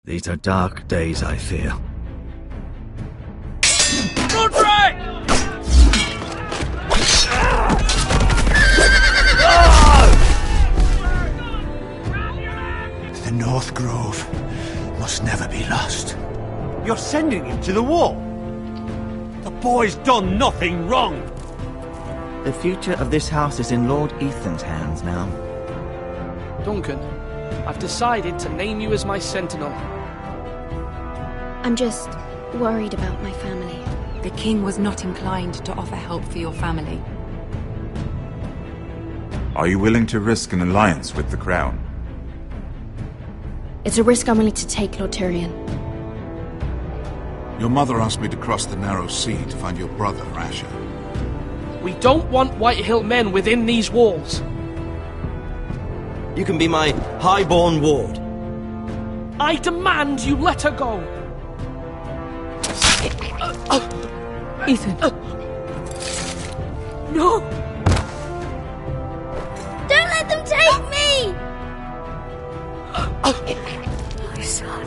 These are dark days, I fear. Roderick! The North Grove must never be lost. You're sending him to the war? The boy's done nothing wrong. The future of this house is in Lord Ethan's hands now. Duncan, I've decided to name you as my sentinel. I'm just worried about my family. The king was not inclined to offer help for your family. Are you willing to risk an alliance with the Crown? It's a risk I'm willing to take, Lord Tyrion. Your mother asked me to cross the narrow sea to find your brother, Asher. We don't want Whitehill men within these walls. You can be my highborn ward. I demand you let her go. Ethan. No! Don't let them take me! My son.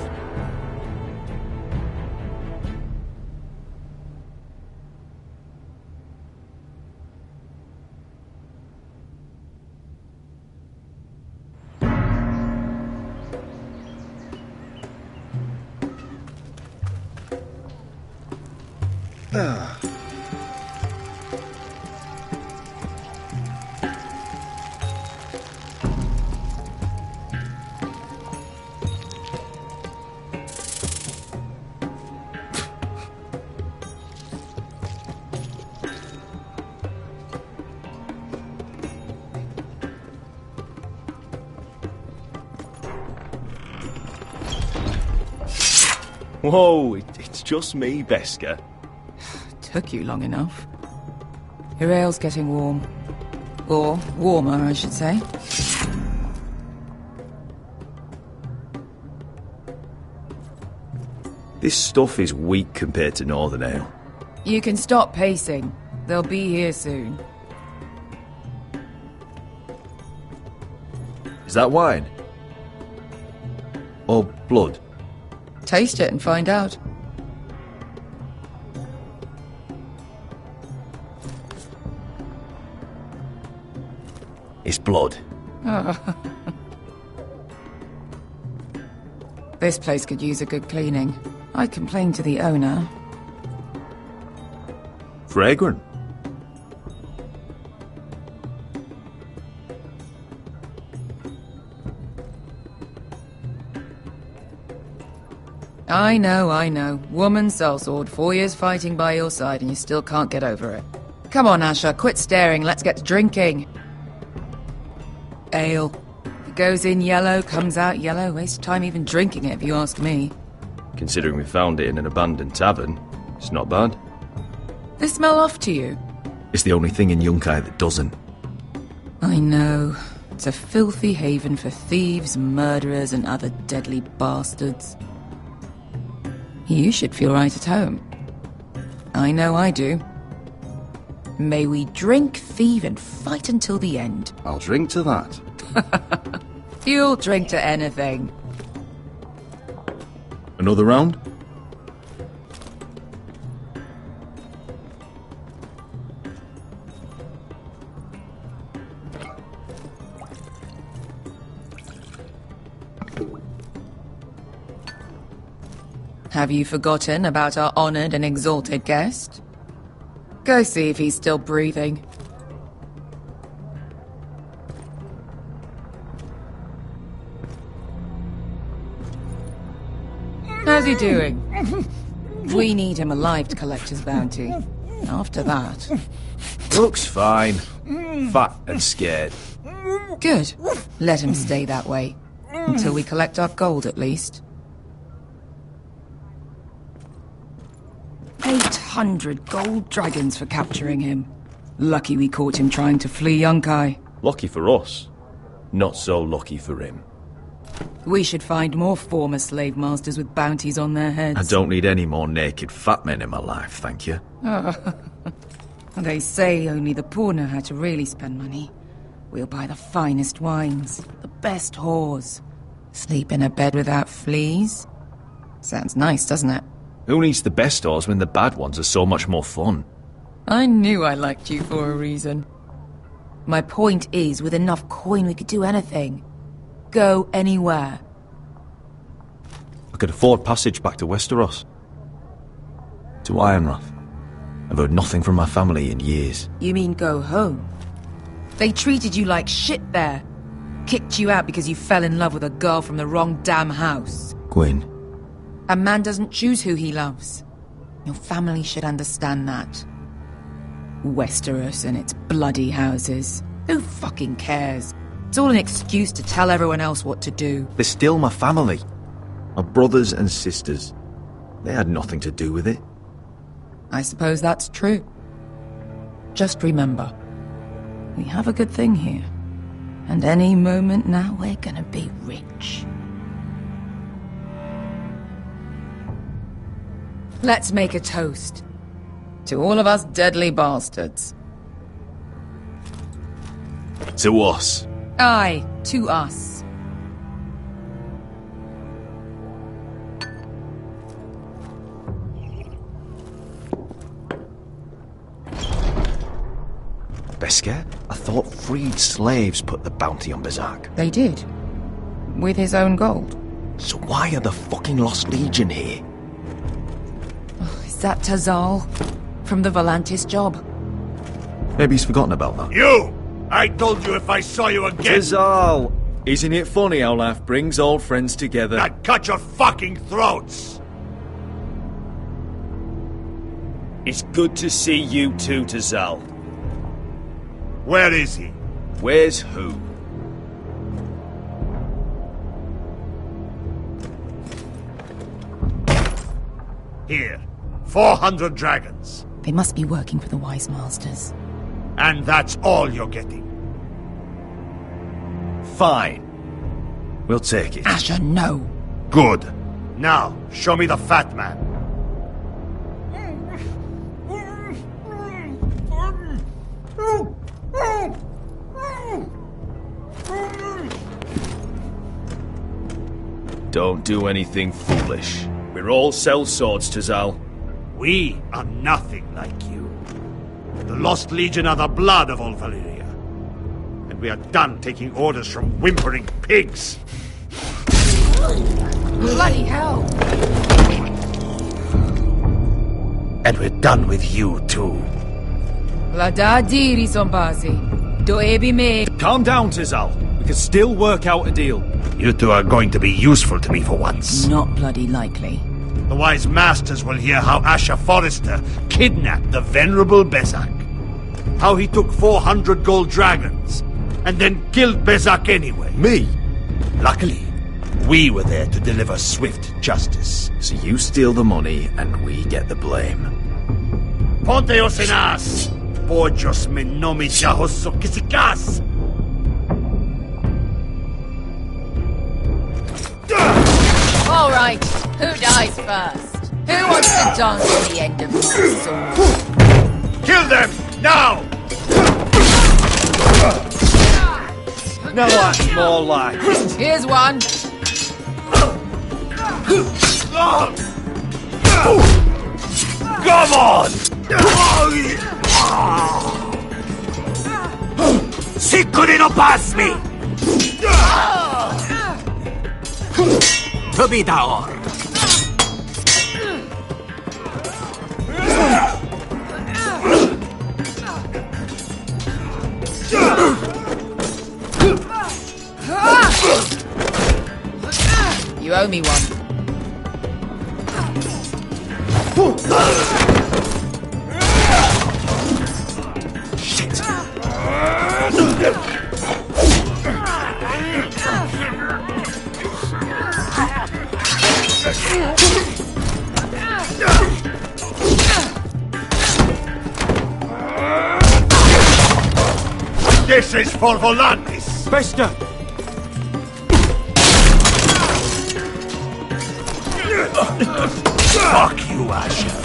Whoa, it's just me, Beskha. Took you long enough. Your ale's getting warm. Or warmer, I should say. This stuff is weak compared to Northern Ale. You can stop pacing. They'll be here soon. Is that wine? Or blood? Taste it and find out. It's blood. This place could use a good cleaning. I complained to the owner. Fragrant. I know. Woman sellsword, 4 years fighting by your side and you still can't get over it. Come on, Asher, quit staring, let's get to drinking. Ale. If it goes in yellow, comes out yellow. Waste time even drinking it, if you ask me. Considering we found it in an abandoned tavern, it's not bad. This smell off to you? It's the only thing in Yunkai that doesn't. I know. It's a filthy haven for thieves, murderers, and other deadly bastards. You should feel right at home. I know I do. May we drink, thieve, and fight until the end. I'll drink to that. You'll drink to anything. Another round? Have you forgotten about our honored and exalted guest? Go see if he's still breathing. How's he doing? We need him alive to collect his bounty. After that... Looks fine. Fat and scared. Good. Let him stay that way. Until we collect our gold, at least. 800 gold dragons for capturing him. Lucky we caught him trying to flee Yunkai. Lucky for us. Not so lucky for him. We should find more former slave masters with bounties on their heads. I don't need any more naked fat men in my life, thank you. They say only the poor know how to really spend money. We'll buy the finest wines, the best whores, sleep in a bed without fleas, Sounds nice, doesn't it? Who needs the best stores when the bad ones are so much more fun? I knew I liked you for a reason. My point is, with enough coin we could do anything. Go anywhere. I could afford passage back to Westeros. To Ironrath. I've heard nothing from my family in years. You mean go home? They treated you like shit there. Kicked you out because you fell in love with a girl from the wrong damn house. Gwyn. A man doesn't choose who he loves. Your family should understand that. Westeros and its bloody houses. Who fucking cares? It's all an excuse to tell everyone else what to do. They're still my family. My brothers and sisters. They had nothing to do with it. I suppose that's true. Just remember, we have a good thing here. And any moment now we're gonna be rich. Let's make a toast. To all of us deadly bastards. To us. Aye, to us. Beskar? I thought freed slaves put the bounty on Berserk. They did. With his own gold. So why are the fucking Lost Legion here? Is that Tazal? From the Volantis job? Maybe he's forgotten about that. You! I told you if I saw you again... Tazal! Isn't it funny how life brings old friends together? I'd cut your fucking throats! It's good to see you too, Tazal. Where is he? Where's who? Here. 400 dragons. They must be working for the Wise Masters. And that's all you're getting. Fine. We'll take it. Asher, no. Good. Now, show me the fat man. Don't do anything foolish. We're all sellswords, Tazal. We are nothing like you. The Lost Legion are the blood of all Valyria. And we are done taking orders from whimpering pigs. Bloody hell! And we're done with you, too. Lada diri Zombasi. Do ebi me. Calm down, Tazal. We can still work out a deal. You two are going to be useful to me for once. Not bloody likely. The Wise Masters will hear how Asher Forrester kidnapped the venerable Bezzak. How he took 400 gold dragons, and then killed Bezzak anyway. Me? Luckily, we were there to deliver swift justice. So you steal the money, and we get the blame. Ponteos en as! Pojos me nomi jahoso kisikas! All right, who dies first? Who wants to dance on the end of my sword? Kill them, now! Now that's more like it. Here's one. Come on! Sicuri no pass me! Tubidaor! You owe me one. Shit! This is for Volantis! Beskar! Fuck you, Asher!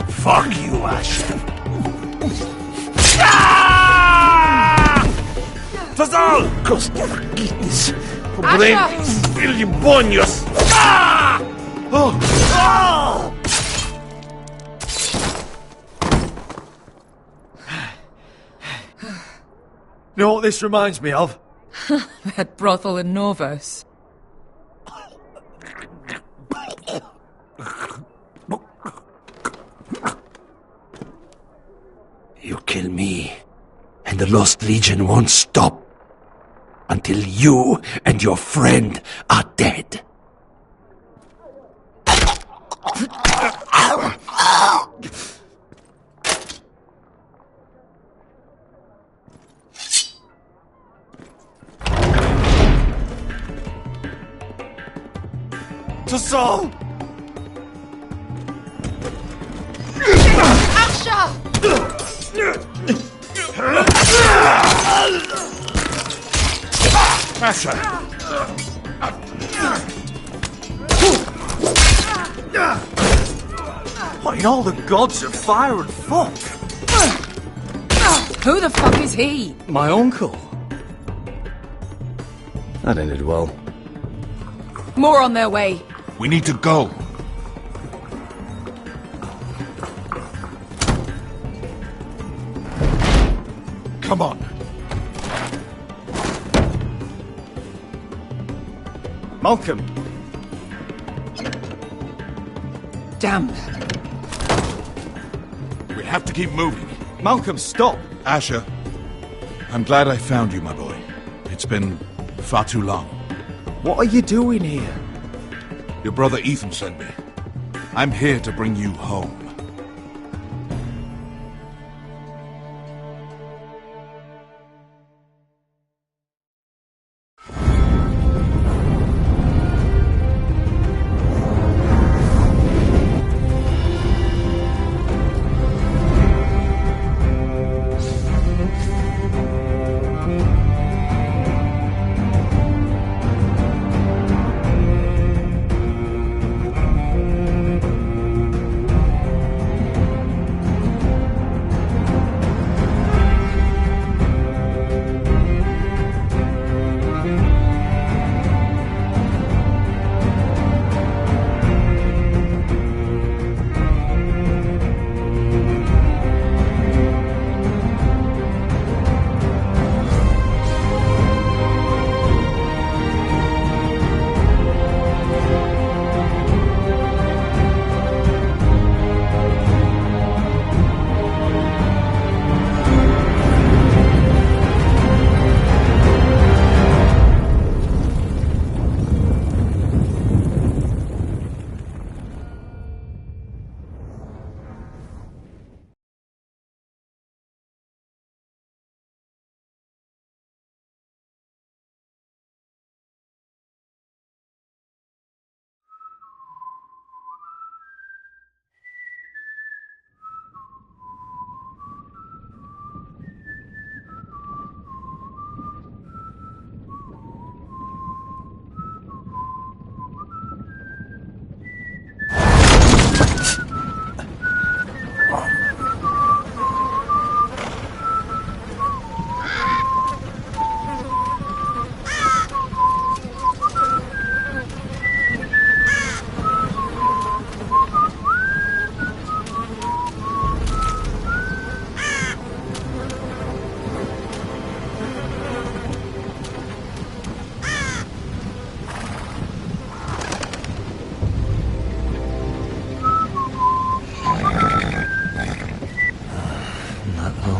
Fuck you, Asher. Tazal! Kostorgis! Pobrentes, filibonios! Ah! Oh! Oh! You know what this reminds me of? That brothel in Norvos. You kill me, and the Lost Legion won't stop until you and your friend are dead. Tazal! Asher! What in all the gods of fire and fuck? Who the fuck is he? My uncle. That ended well. More on their way. We need to go. Come on. Malcolm. Damn. We have to keep moving. Malcolm, stop. Asher, I'm glad I found you, my boy. It's been far too long. What are you doing here? Your brother Ethan sent me. I'm here to bring you home.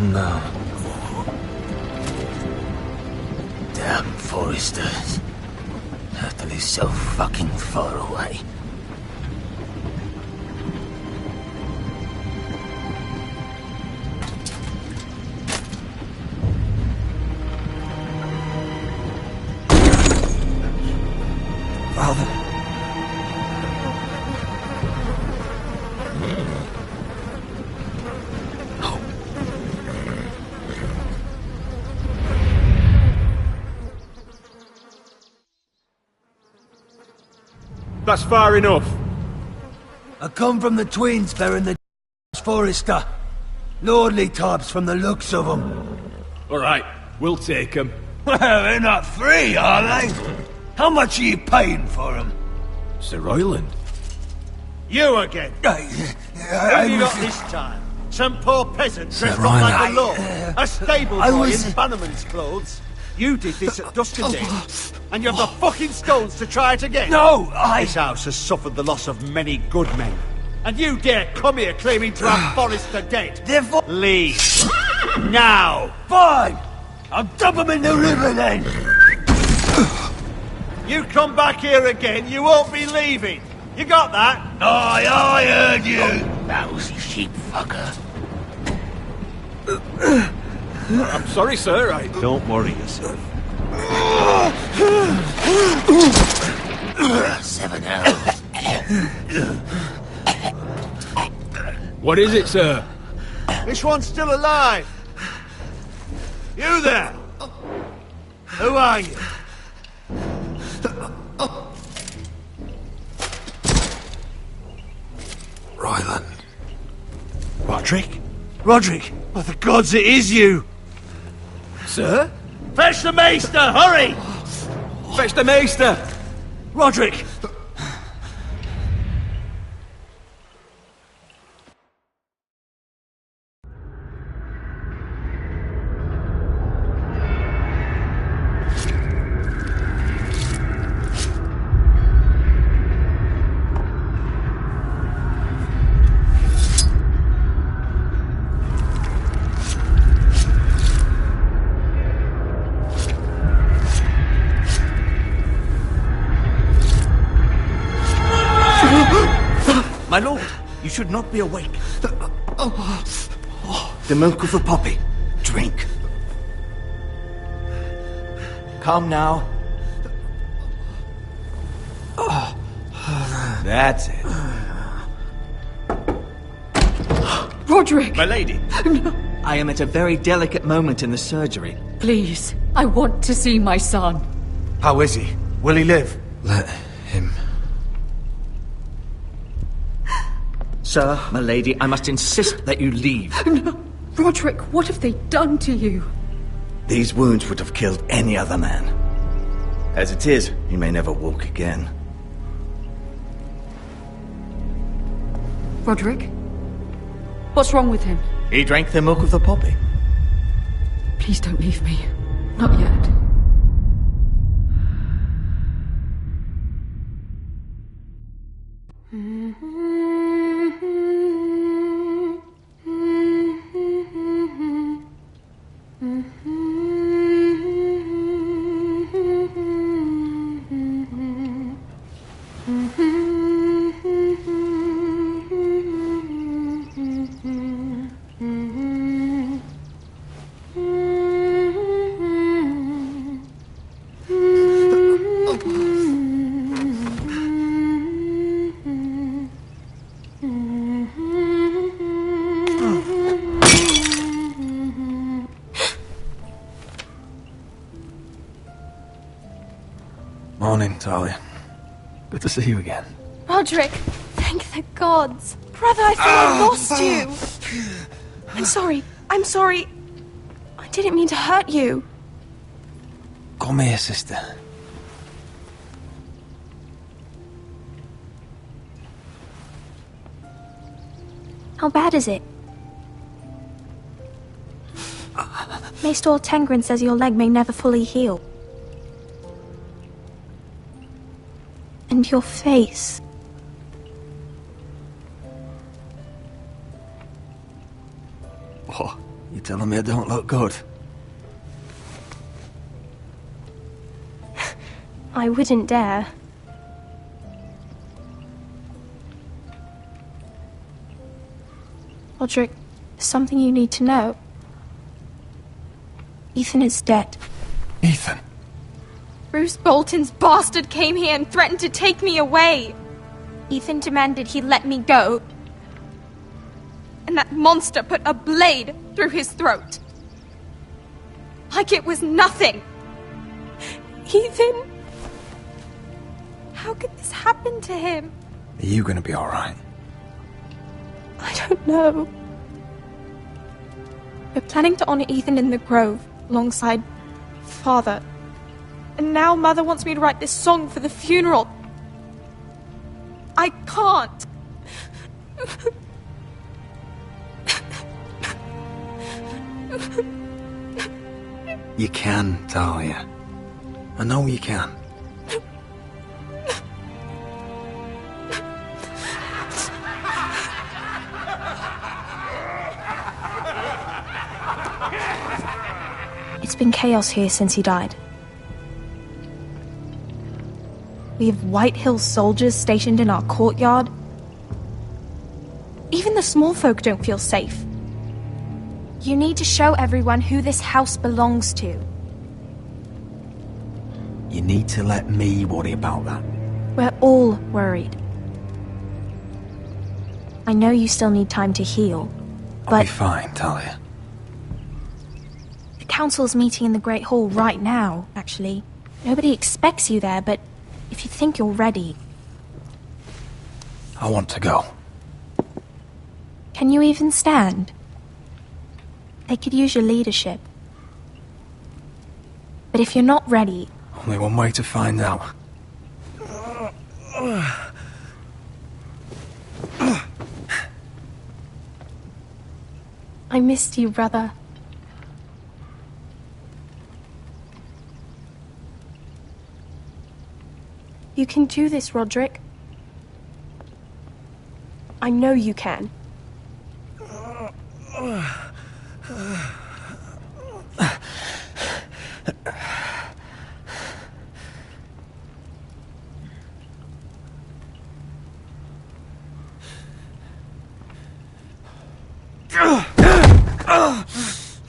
No. Damn Foresters. Have to live so fucking far away. Father. That's far enough. I come from the twins bearing the Forester. Lordly types from the looks of them. All right, we'll take them. Well, they're not free, are they? How much are you paying for them? Sir Royland. You again. Who have you got this time? Some poor peasant dressed up like a lord. A stable boy in Bannerman's clothes. You did this at Duskendale. And you have the fucking stones to try it again. No, This house has suffered the loss of many good men. And you dare come here claiming to have Forrester dead. Therefore... Leave. Now. Fine. I'll dump them in the river then. You come back here again, you won't be leaving. You got that? Aye, I heard you. Lousy sheep fucker. I'm sorry, sir. Don't worry yourself. 7 elves. What is it, sir? This one's still alive. You there. Who are you? Royland. Roderick? Roderick! By the gods, it is you! Sir? Fetch the maester, hurry! Fetch the maester! Roderick! My lord, you should not be awake. The milk of the poppy. Drink. Come now. That's it. Roderick! My lady. No. I am at a very delicate moment in the surgery. Please, I want to see my son. How is he? Will he live? Let him... Sir, my lady, I must insist that you leave. No. Roderick, what have they done to you? These wounds would have killed any other man. As it is, he may never walk again. Roderick? What's wrong with him? He drank the milk of the poppy. Please don't leave me. Not yet. Morning, Talia. Good to see you again. Roderick, thank the gods. Brother, I thought I lost you. I'm sorry. I didn't mean to hurt you. Come here, sister. How bad is it? Maester Tengrin says your leg may never fully heal. And your face. What? You telling me I don't look good? I wouldn't dare. Roderick, there's something you need to know. Ethan is dead. Ethan? Bruce Bolton's bastard came here and threatened to take me away. Ethan demanded he let me go. And that monster put a blade through his throat. Like it was nothing. Ethan... How could this happen to him? Are you gonna be alright? I don't know. We're planning to honor Ethan in the Grove, alongside Father. And now Mother wants me to write this song for the funeral. I can't. You can, Talia. I know you can. It's been chaos here since he died. We have White Hill soldiers stationed in our courtyard. Even the small folk don't feel safe. You need to show everyone who this house belongs to. You need to let me worry about that. We're all worried. I know you still need time to heal, but... I'll be fine, Talia. The council's meeting in the Great Hall right now, actually. Nobody expects you there, but if you think you're ready... I want to go. Can you even stand? They could use your leadership. But if you're not ready... Only one way to find out. I missed you, brother. You can do this, Roderick. I know you can.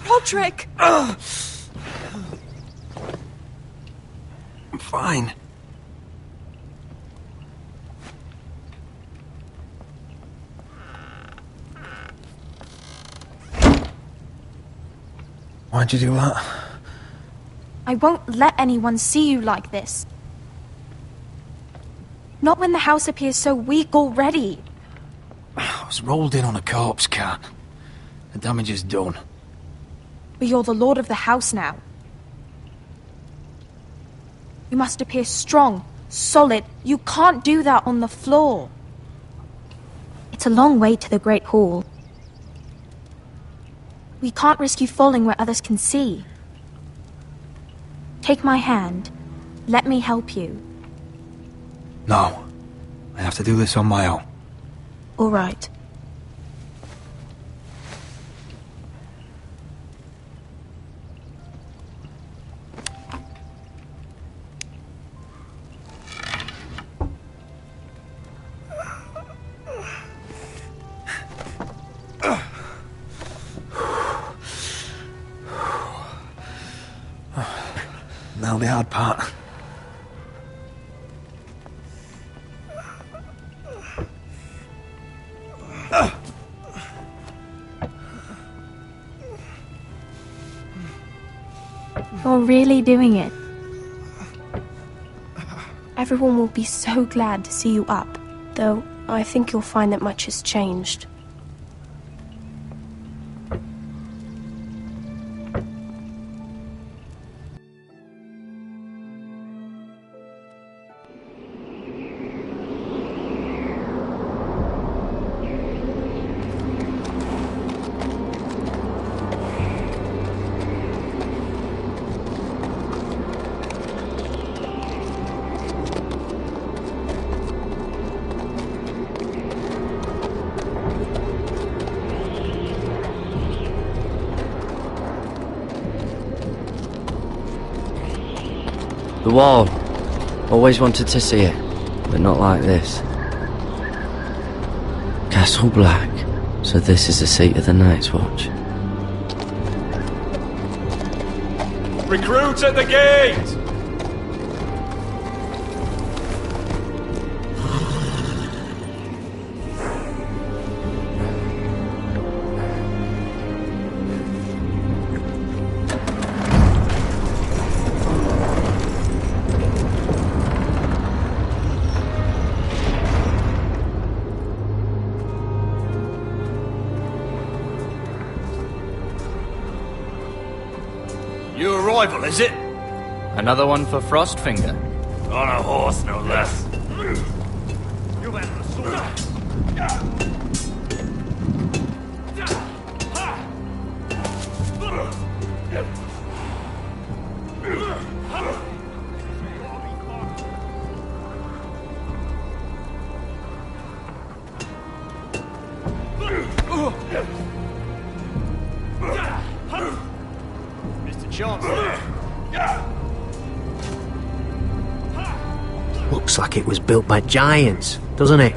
Roderick! I'm fine. Why'd you do that? I won't let anyone see you like this. Not when the house appears so weak already. I was rolled in on a corpse cart. The damage is done. But you're the lord of the house now. You must appear strong, solid. You can't do that on the floor. It's a long way to the Great Hall. We can't risk you falling where others can see. Take my hand. Let me help you. No. I have to do this on my own. All right. Now the hard part. You're really doing it. Everyone will be so glad to see you up. Though, I think you'll find that much has changed. The wall. Always wanted to see it, but not like this. Castle Black. So this is the seat of the Night's Watch. Recruits at the gate! Your arrival, is it? Another one for Frostfinger. On a horse, no less. Mr. Chancellor. Looks like it was built by giants, doesn't it?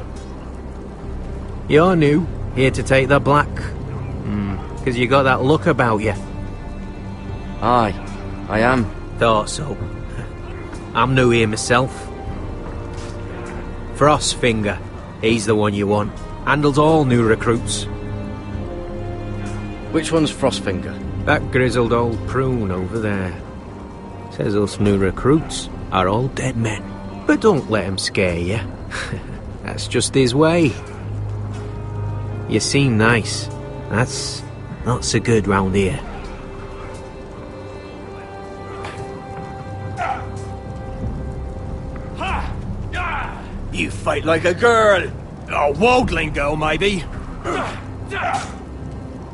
You're new, here to take the black. Because you got that look about you. Aye, I am. Thought so. I'm new here myself. Frostfinger, he's the one you want. Handles all new recruits. Which one's Frostfinger? That grizzled old prune over there. Says us new recruits are all dead men. But don't let him scare you. That's just his way. You seem nice. That's not so good round here. You fight like a girl. A worldling girl, maybe.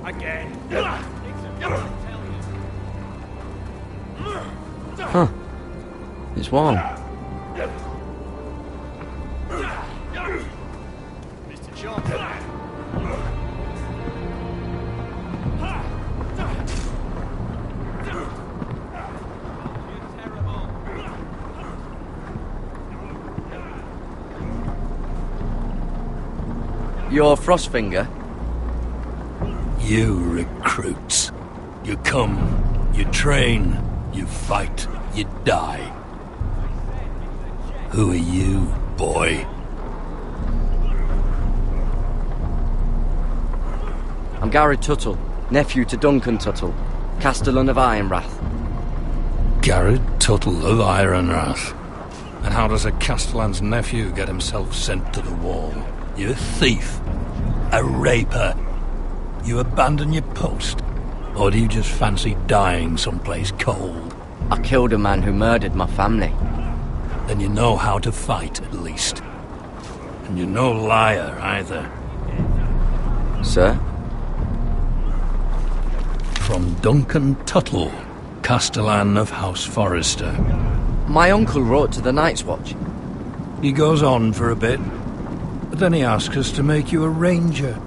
Again. Huh. It's one. Mr. Chancellor. You're Frostfinger? You recruits. You come, you train, you fight, you die. Who are you, boy? I'm Gary Tuttle, nephew to Duncan Tuttle, Castellan of Ironrath. Garrett Tuttle of Ironrath. And how does a Castellan's nephew get himself sent to the wall? You a thief? A raper? You abandon your post? Or do you just fancy dying someplace cold? I killed a man who murdered my family. Then you know how to fight, at least. And you're no liar, either. Sir? From Duncan Tuttle, Castellan of House Forrester. My uncle wrote to the Night's Watch. He goes on for a bit, but then he asks us to make you a ranger.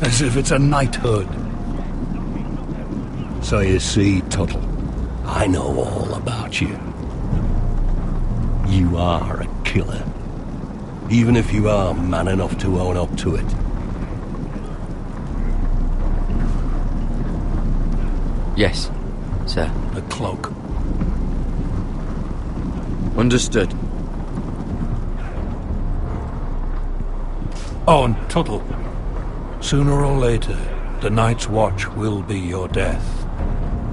As if it's a knighthood. So you see, Tuttle, I know all about you. You are a killer. Even if you are man enough to own up to it. Yes, sir. A cloak. Understood. Oh, and Tuttle. Sooner or later, the Night's Watch will be your death.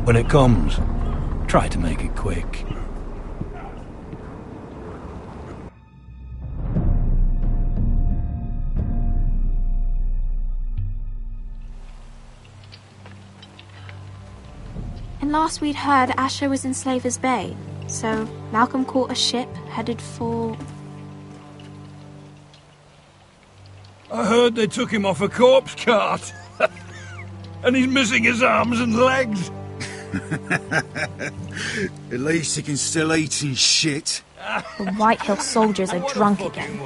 When it comes, try to make it quick. And last we'd heard, Asher was in Slaver's Bay, so Malcolm caught a ship headed for... I heard they took him off a corpse cart. And he's missing his arms and legs. At least he can still eat and shit. The Whitehill soldiers are drunk again.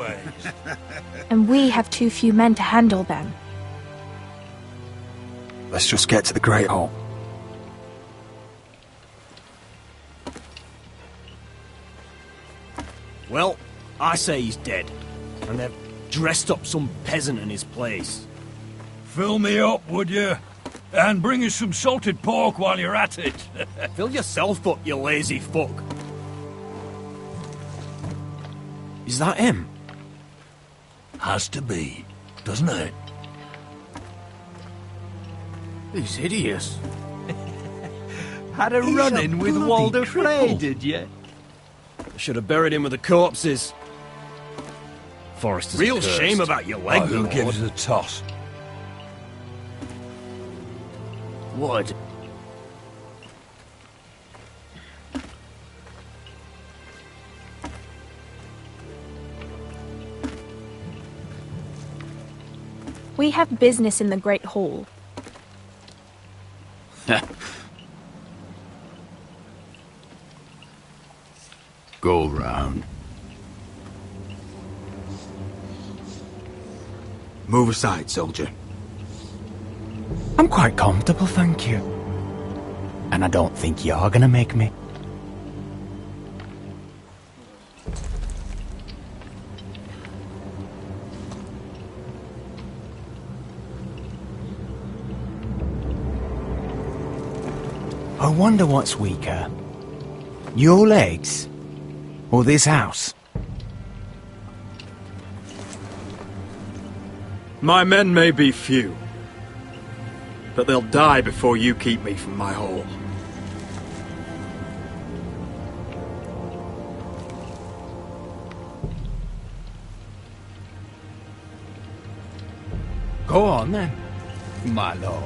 And we have too few men to handle them. Let's just get to the Great Hall. Well, I say he's dead. And they've dressed up some peasant in his place. Fill me up, would you? And bring us some salted pork while you're at it. Fill yourself up, you lazy fuck. Is that him? Has to be, doesn't it? He's hideous. Had a run-in with Walder Frey, did you? I should have buried him with the corpses. Forrester's Real cursed. shame about your leg, Who Lord. gives a toss? What? We have business in the Great Hall. Go round. Move aside, soldier. I'm quite comfortable, thank you. And I don't think you're gonna make me. I wonder what's weaker. Your legs? Or this house? My men may be few, but they'll die before you keep me from my hall. Go on then, my lord.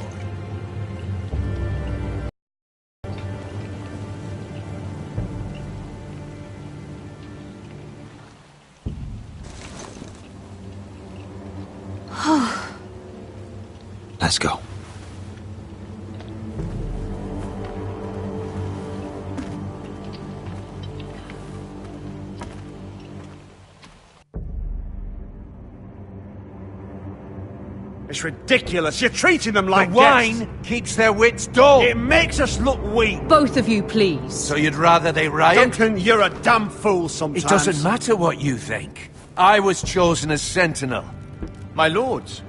Let's go. It's ridiculous. You're treating them like the wine keeps their wits dull. It makes us look weak. Both of you, please. So you'd rather they riot? Duncan, you're a damn fool sometimes. It doesn't matter what you think. I was chosen as sentinel. My lords.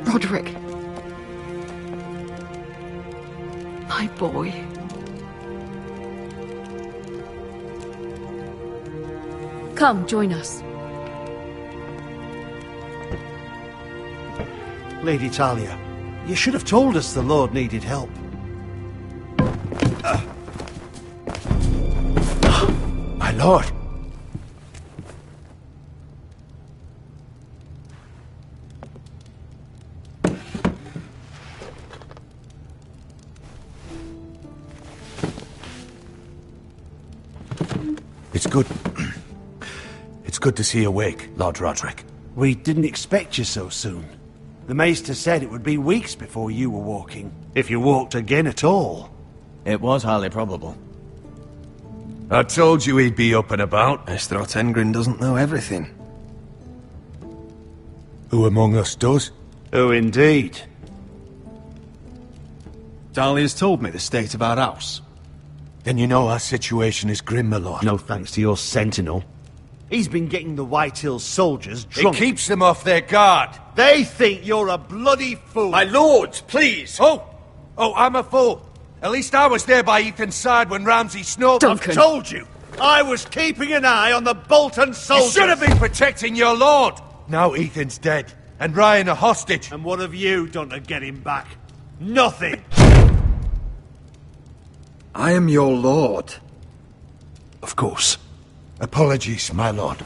Roderick. My boy. Come, join us. Lady Talia, you should have told us the Lord needed help. My lord. It's good. It's good to see you awake, Lord Roderick. We didn't expect you so soon. The Maester said it would be weeks before you were walking, if you walked again at all. It was highly probable. I told you he'd be up and about. Maester Otengrin doesn't know everything. Who among us does? Oh, indeed. Talia's told me the state of our house. Then you know our situation is grim, my lord. No thanks to your sentinel. He's been getting the White Hills soldiers drunk. It keeps them off their guard. They think you're a bloody fool. My lords, please. Oh, I'm a fool. At least I was there by Ethan's side when Ramsay Snow... I've told you. I was keeping an eye on the Bolton soldiers. You should have been protecting your lord. Now Ethan's dead, and Ryan a hostage. And what have you done to get him back? Nothing. I am your lord. Of course. Apologies, my lord.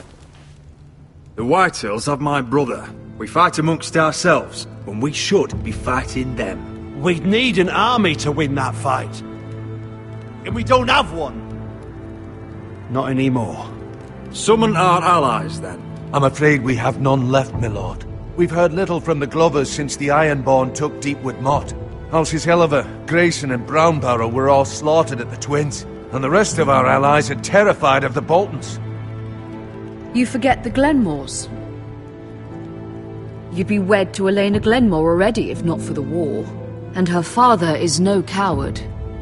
The Whitehills have my brother. We fight amongst ourselves, when we should be fighting them. We'd need an army to win that fight. And we don't have one. Not anymore. Summon our allies, then. I'm afraid we have none left, my lord. We've heard little from the Glovers since the Ironborn took Deepwood Motte. Houses Helliver, Grayson and Brownbarrow were all slaughtered at the Twins, and the rest of our allies are terrified of the Boltons. You forget the Glenmores. You'd be wed to Elena Glenmore already if not for the war. And her father is no coward.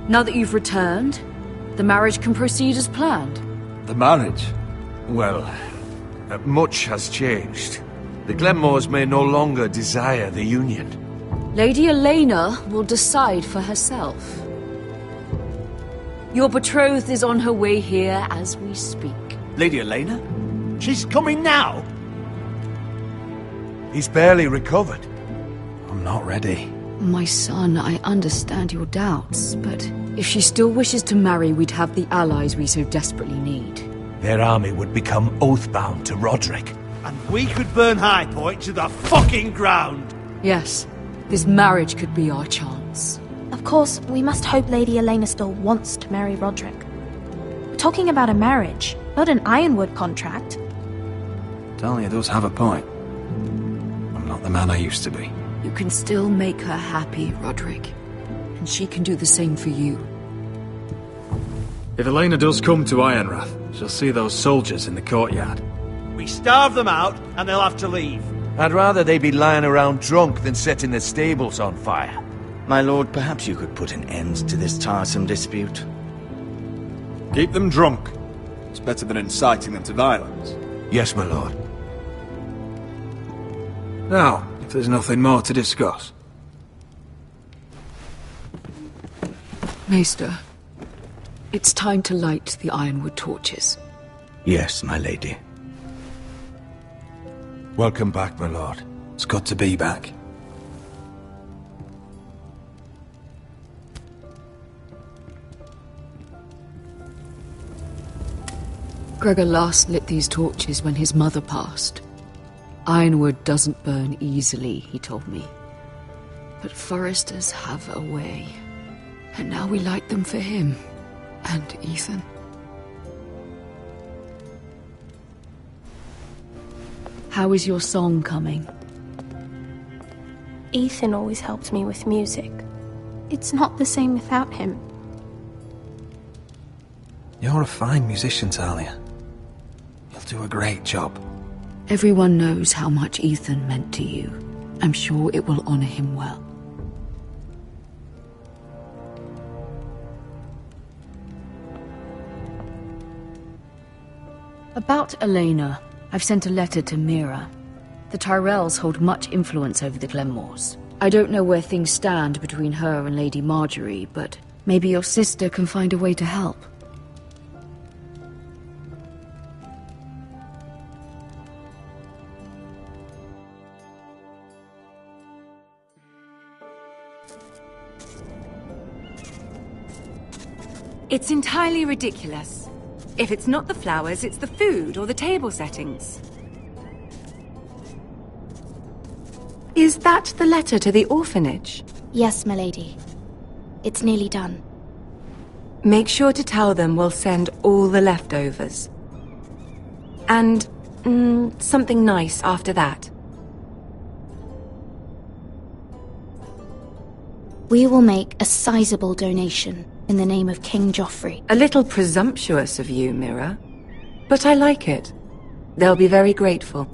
Now that you've returned, the marriage can proceed as planned. The marriage? Well, much has changed. The Glenmores may no longer desire the union. Lady Elena will decide for herself. Your betrothed is on her way here as we speak. Lady Elena? She's coming now? He's barely recovered. I'm not ready. My son, I understand your doubts, but if she still wishes to marry, we'd have the allies we so desperately need. Their army would become oathbound to Roderick. And we could burn High Point to the fucking ground! Yes, this marriage could be our chance. Of course, we must hope Lady Elena still wants to marry Roderick. But talking about a marriage, not an Ironwood contract. Talia does have a point. I'm not the man I used to be. You can still make her happy, Roderick. And she can do the same for you. If Elena does come to Ironrath, she'll see those soldiers in the courtyard. We starve them out, and they'll have to leave. I'd rather they be lying around drunk than setting the stables on fire. My lord, perhaps you could put an end to this tiresome dispute. Keep them drunk. It's better than inciting them to violence. Yes, my lord. Now, if there's nothing more to discuss. Maester, it's time to light the Ironwood torches. Yes, my lady. Welcome back, my lord. It's good to be back. Gregor last lit these torches when his mother passed. Ironwood doesn't burn easily, he told me. But foresters have a way. And now we light them for him. And Ethan. How is your song coming? Ethan always helped me with music. It's not the same without him. You're a fine musician, Talia. You'll do a great job. Everyone knows how much Ethan meant to you. I'm sure it will honor him well. About Elena, I've sent a letter to Mira. The Tyrells hold much influence over the Glenmores. I don't know where things stand between her and Lady Marjorie, but maybe your sister can find a way to help. It's entirely ridiculous. If it's not the flowers, it's the food or the table settings. Is that the letter to the orphanage? Yes, my lady. It's nearly done. Make sure to tell them we'll send all the leftovers. And something nice after that. We will make a sizable donation in the name of King Joffrey. A little presumptuous of you, Mira. But I like it. They'll be very grateful.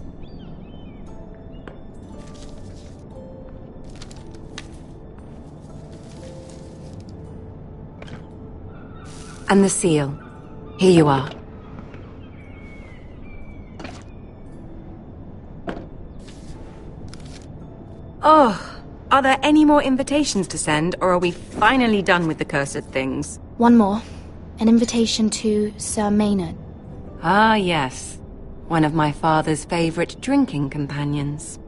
And the seal. Here you are. Oh, are there any more invitations to send, or are we finally done with the cursed things? One more. An invitation to Sir Maynard. Ah, yes. One of my father's favorite drinking companions.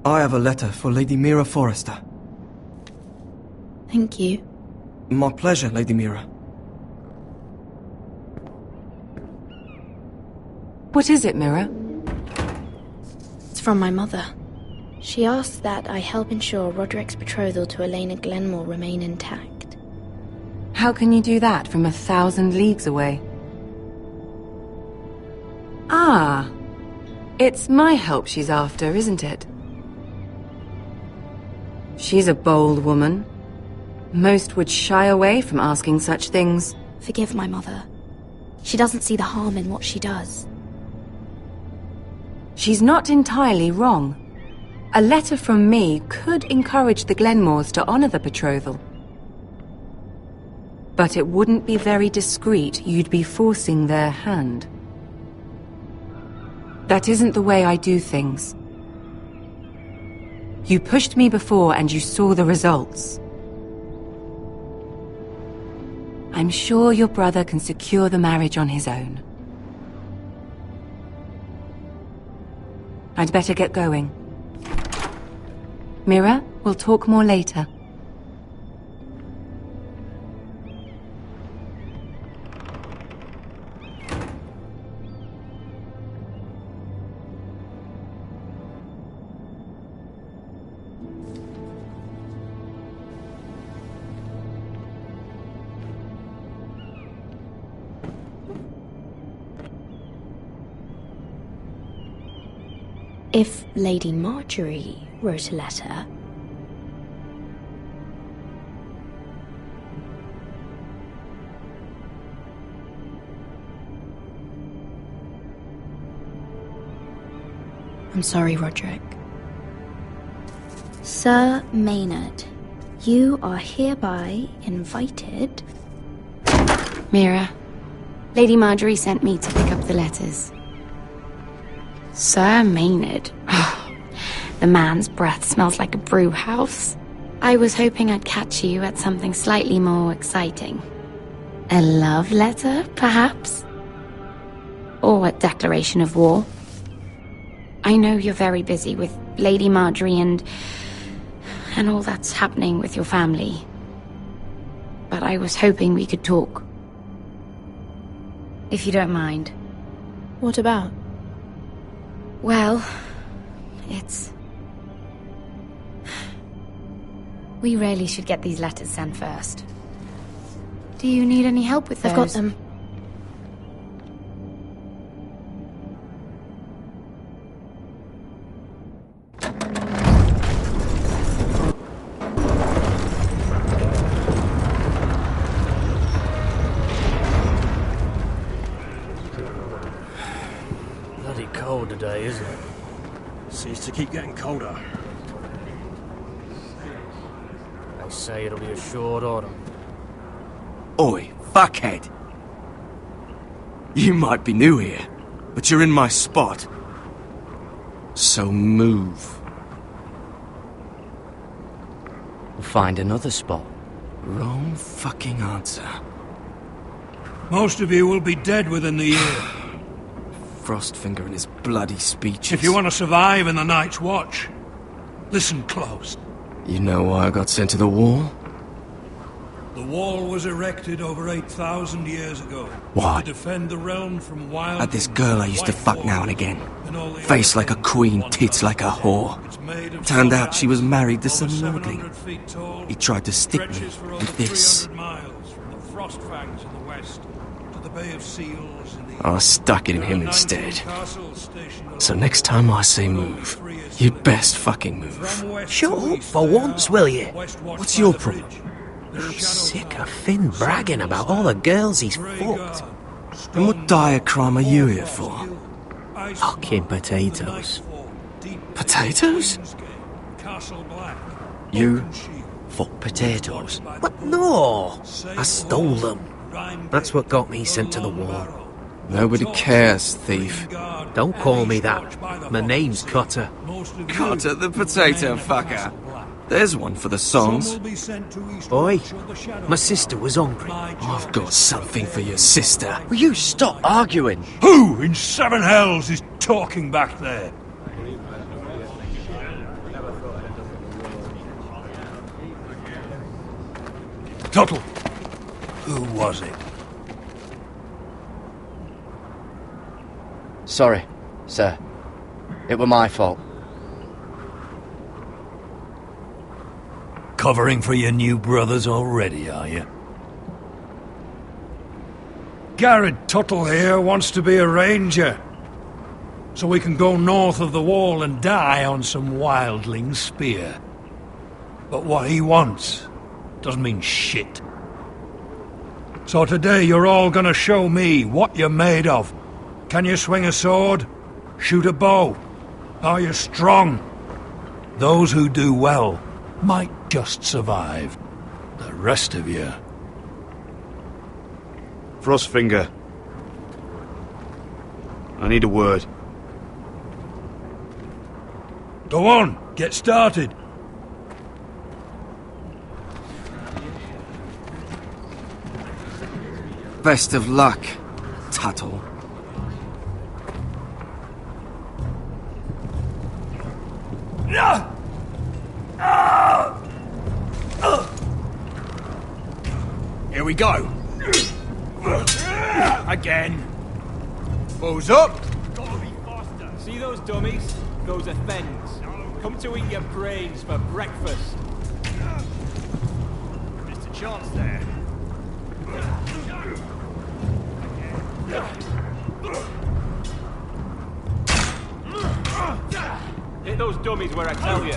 I have a letter for Lady Mira Forrester. Thank you. My pleasure, Lady Mira. What is it, Mira? It's from my mother. She asks that I help ensure Roderick's betrothal to Elena Glenmore remain intact. How can you do that from 1,000 leagues away? Ah, it's my help she's after, isn't it? She's a bold woman. Most would shy away from asking such things. Forgive my mother. She doesn't see the harm in what she does. She's not entirely wrong. A letter from me could encourage the Glenmores to honor the betrothal. But it wouldn't be very discreet. You'd be forcing their hand. That isn't the way I do things. You pushed me before and you saw the results. I'm sure your brother can secure the marriage on his own. I'd better get going. Mira, we'll talk more later. If Lady Marjorie wrote a letter... I'm sorry, Roderick. Sir Maynard, you are hereby invited... Mira, Lady Marjorie sent me to pick up the letters. Sir Maynard? The man's breath smells like a brew house. I was hoping I'd catch you at something slightly more exciting. A love letter, perhaps? Or a declaration of war? I know you're very busy with Lady Marjorie and all that's happening with your family. But I was hoping we could talk. If you don't mind. What about? Well, it's... We really should get these letters sent first. Do you need any help with those? I've got them. Bloody cold today, isn't it? Seems to keep getting colder. They say it'll be a short autumn. Oi, fuckhead. You might be new here, but you're in my spot. So move. We'll find another spot. Wrong fucking answer. Most of you will be dead within the year. Frostfinger and his bloody speeches. If you want to survive in the Night's Watch, listen close. You know why I got sent to the wall? The wall was erected over 8,000 years ago. Why? To defend the realm from wild... Had this girl I used to fuck now and again. Face like a queen, tits like a whore. Turned out she was married to some lordling. He tried to stick me with this. I stuck it in him instead. So next time I say move, you'd best fucking move. Shut up for once, will you? What's your problem? I'm sick of Finn bragging about all the girls he's fucked. And what dire crime are you here for? Fucking potatoes. Potatoes? You fuck potatoes? What? No! I stole them. That's what got me sent to the wall. Nobody cares, thief. Don't call me that. My name's Cutter. Cutter the potato fucker. There's one for the songs. Boy, my sister was hungry. I've got something for your sister. Will you stop arguing? Who in seven hells is talking back there? Tuttle. Who was it? Sorry, sir. It were my fault. Covering for your new brothers already, are you? Garrett Tuttle here wants to be a ranger. So we can go north of the wall and die on some wildling spear. But what he wants doesn't mean shit. So today you're all gonna show me what you're made of. Can you swing a sword? Shoot a bow? Are you strong? Those who do well might just survive. The rest of you... Frostfinger. I need a word. Go on, get started. Best of luck, Tuttle. Here we go. Again. Bows up. Gotta be faster. See those dummies? Those are thens. Come to eat your brains for breakfast. Missed a chance there. Hit those dummies where I tell you.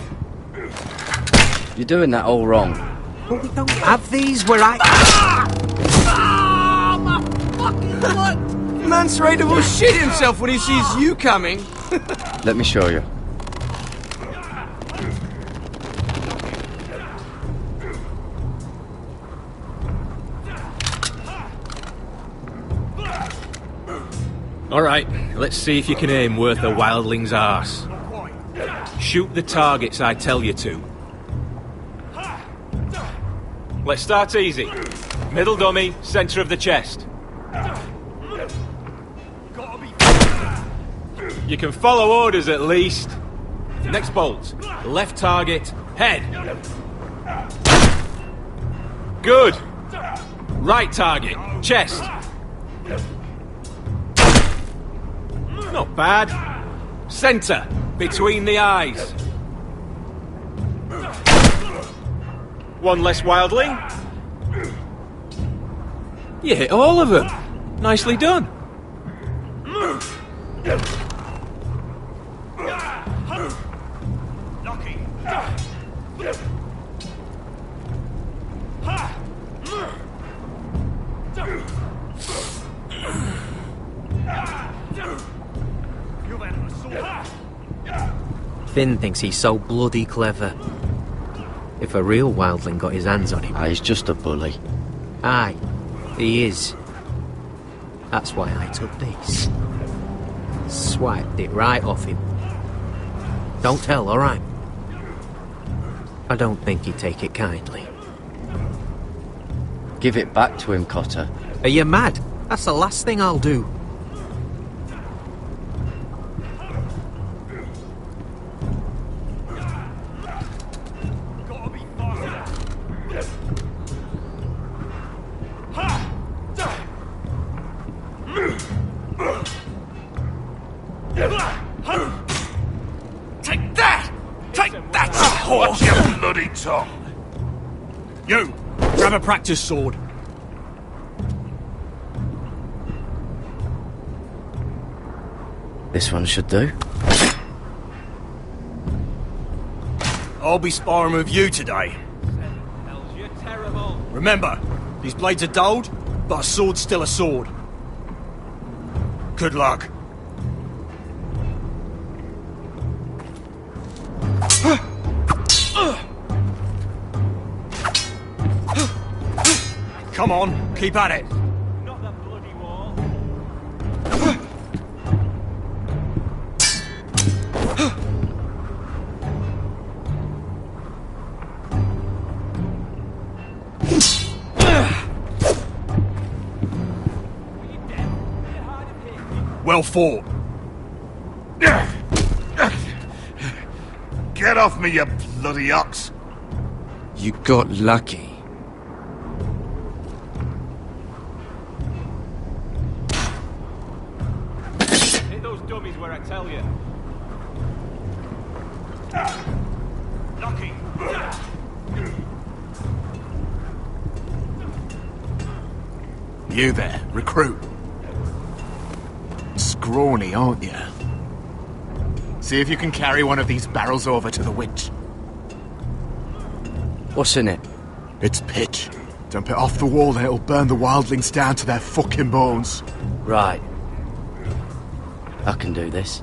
You're doing that all wrong. But we don't have these where I... Oh, my fucking foot! Man's ready to shit himself when he sees you coming. Let me show you. Alright, let's see if you can aim worth a wildling's arse. Shoot the targets I tell you to. Let's start easy. Middle dummy, centre of the chest. You can follow orders at least. Next bolt. Left target, head. Good. Right target, chest. Not bad. Centre, between the eyes. One less wildling. You hit all of them. Nicely done. Finn thinks he's so bloody clever. If a real wildling got his hands on him... He's just a bully. Aye, he is. That's why I took this. Swiped it right off him. Don't tell, alright? I don't think he'd take it kindly. Give it back to him, Cotter. Are you mad? That's the last thing I'll do. Take that! Take that! Watch your bloody tongue! You! Grab a practice sword. This one should do. I'll be sparring with you today. You're terrible. Remember, these blades are dulled, but a sword's still a sword. Good luck. Come on, keep at it. Not that bloody wall. Well fought. Get off me, you bloody ox! You got lucky. Hit those dummies where I tell you. Lucky! You there, recruit. Scrawny, aren't you? See if you can carry one of these barrels over to the winch. What's in it? It's pitch. Dump it off the wall and it'll burn the wildlings down to their fucking bones. Right. I can do this.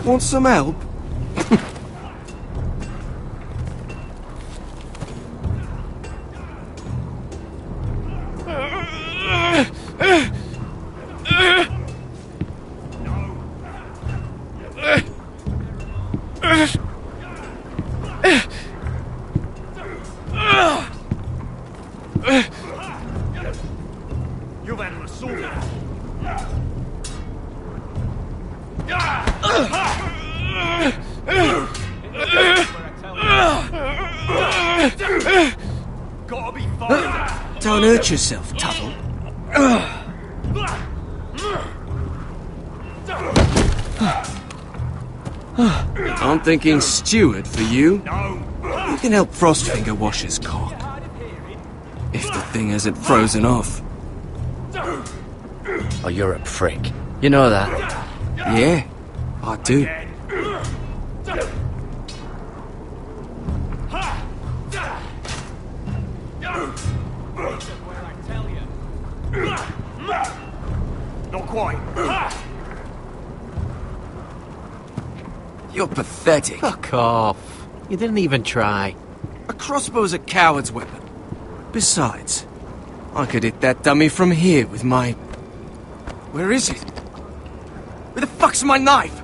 Want some help? You've had an assault. Gotta be fine. Don't hurt yourself, Tuttle. I'm thinking steward for you. You can help Frostfinger wash his cock. If the thing hasn't frozen off. Oh, you're a prick. You know that? Yeah, I do. Not quite. You're pathetic. Fuck off. You didn't even try. A crossbow's a coward's weapon. Besides, I could hit that dummy from here with my... Where is it? Where the fuck's my knife?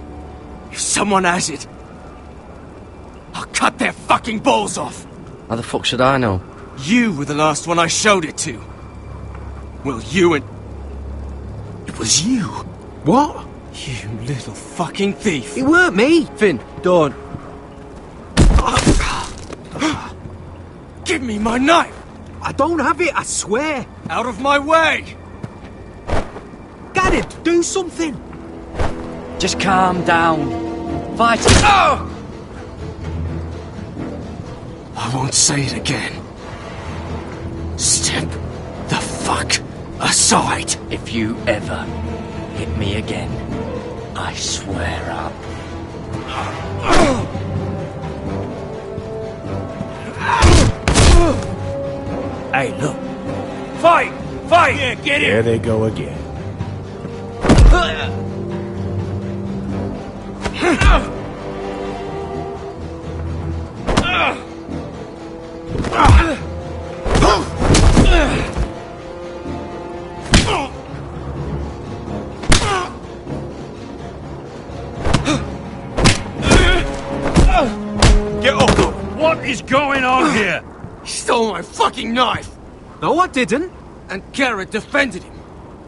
If someone has it, I'll cut their fucking balls off. How the fuck should I know? You were the last one I showed it to. Well, you and... It was you. What? You little fucking thief. It weren't me. Finn, don't. Give me my knife. I don't have it, I swear. Out of my way. Garrett, do something. Just calm down. Fight. Oh! I won't say it again. Step the fuck aside. If you ever hit me again, I swear up. Hey, look. Fight! Fight! Yeah, get it! There they go again. Get off! What is going on here? He stole my fucking knife! No, I didn't. And Garrett defended him.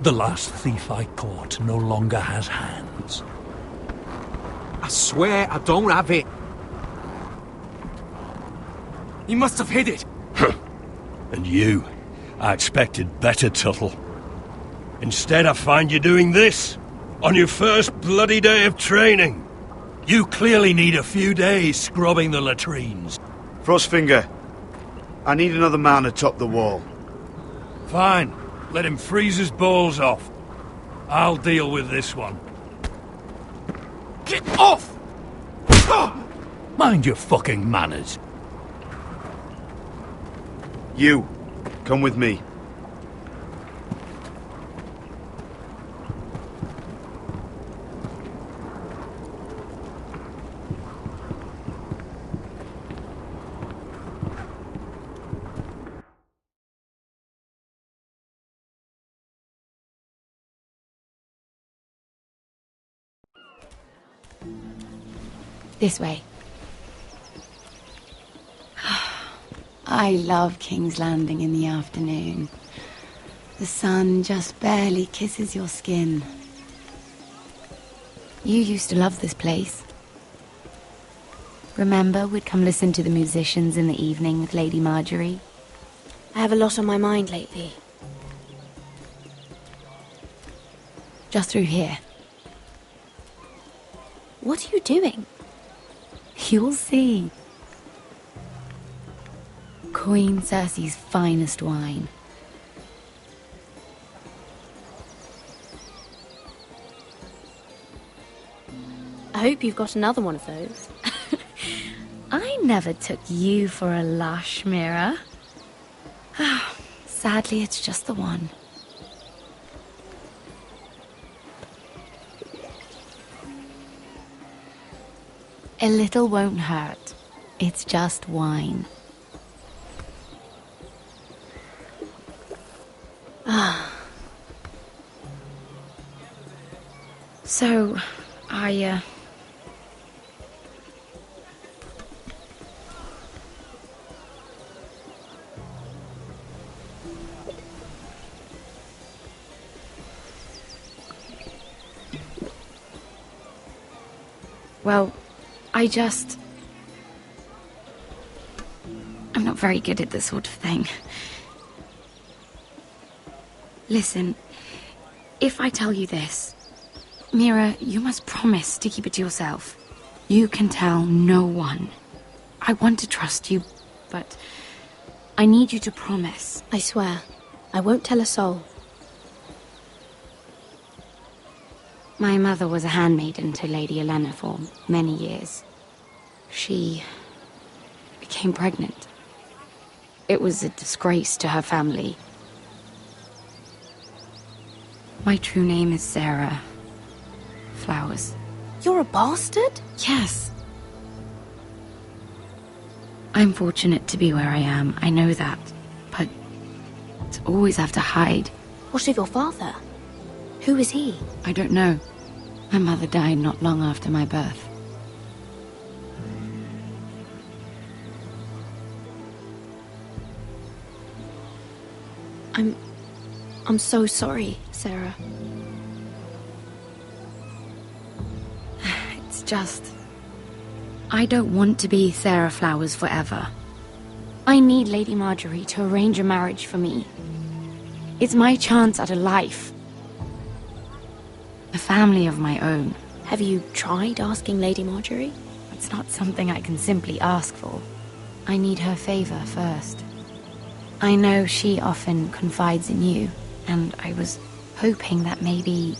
The last thief I caught no longer has hands. I swear I don't have it. He must have hid it. And you? I expected better, Tuttle. Instead, I find you doing this. On your first bloody day of training. You clearly need a few days scrubbing the latrines. Frostfinger, I need another man atop the wall. Fine. Let him freeze his balls off. I'll deal with this one. Get off! Mind your fucking manners. You, come with me. This way. I love King's Landing in the afternoon. The sun just barely kisses your skin. You used to love this place. Remember, we'd come listen to the musicians in the evening with Lady Marjorie? I have a lot on my mind lately. Just through here. What are you doing? You'll see. Queen Cersei's finest wine. I hope you've got another one of those. I never took you for a lush, Mira. Sadly, it's just the one. A little won't hurt. It's just wine. So, well, I'm not very good at this sort of thing. Listen, if I tell you this, Mira, you must promise to keep it to yourself. You can tell no one. I want to trust you, but I need you to promise. I swear, I won't tell a soul. My mother was a handmaiden to Lady Elena for many years. She became pregnant. It was a disgrace to her family. My true name is Sarah Flowers. You're a bastard? Yes. I'm fortunate to be where I am, I know that. But to always have to hide. What of your father? Who is he? I don't know. My mother died not long after my birth. I'm so sorry, Sarah. It's just... I don't want to be Sarah Flowers forever. I need Lady Marjorie to arrange a marriage for me. It's my chance at a life. A family of my own. Have you tried asking Lady Marjorie? It's not something I can simply ask for. I need her favor first. I know she often confides in you, and I was hoping that maybe...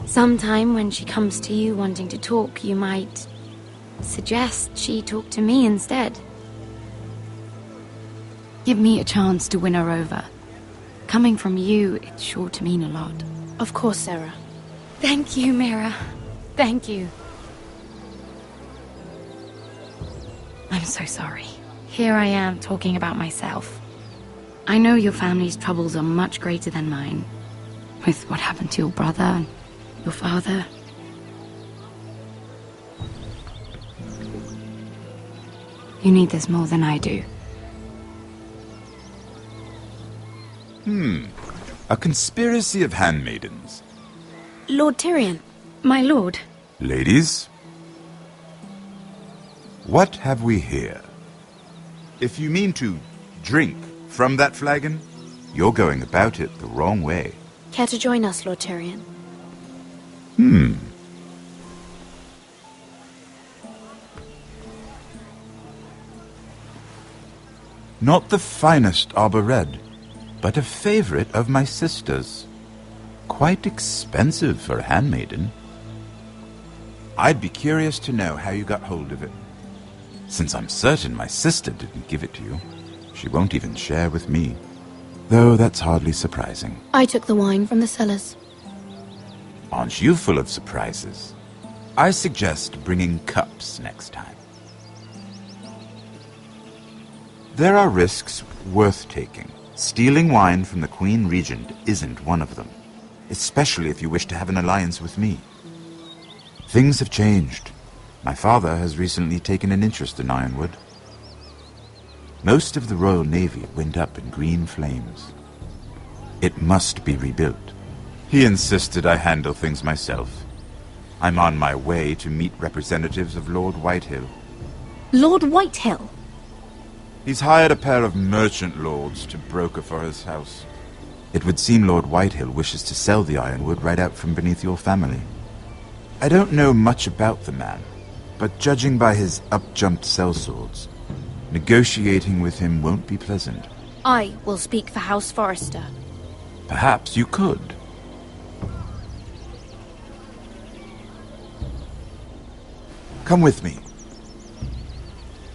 sometime when she comes to you wanting to talk, you might suggest she talk to me instead. Give me a chance to win her over. Coming from you, it's sure to mean a lot. Of course, Sarah. Thank you, Mira. Thank you. I'm so sorry. Here I am talking about myself. I know your family's troubles are much greater than mine. With what happened to your brother and your father. You need this more than I do. A conspiracy of handmaidens. Lord Tyrion. My lord. Ladies, what have we here? If you mean to drink from that flagon, you're going about it the wrong way. Care to join us, Lord Tyrion? Not the finest Arbor Red, but a favorite of my sister's. Quite expensive for a handmaiden. I'd be curious to know how you got hold of it. Since I'm certain my sister didn't give it to you, she won't even share with me. Though that's hardly surprising. I took the wine from the cellars. Aren't you full of surprises? I suggest bringing cups next time. There are risks worth taking. Stealing wine from the Queen Regent isn't one of them, especially if you wish to have an alliance with me. Things have changed. My father has recently taken an interest in Ironwood. Most of the Royal Navy went up in green flames. It must be rebuilt. He insisted I handle things myself. I'm on my way to meet representatives of Lord Whitehill. Lord Whitehill? He's hired a pair of merchant lords to broker for his house. It would seem Lord Whitehill wishes to sell the Ironwood right out from beneath your family. I don't know much about the man, but judging by his up-jumped sellswords, negotiating with him won't be pleasant. I will speak for House Forrester. Perhaps you could. Come with me.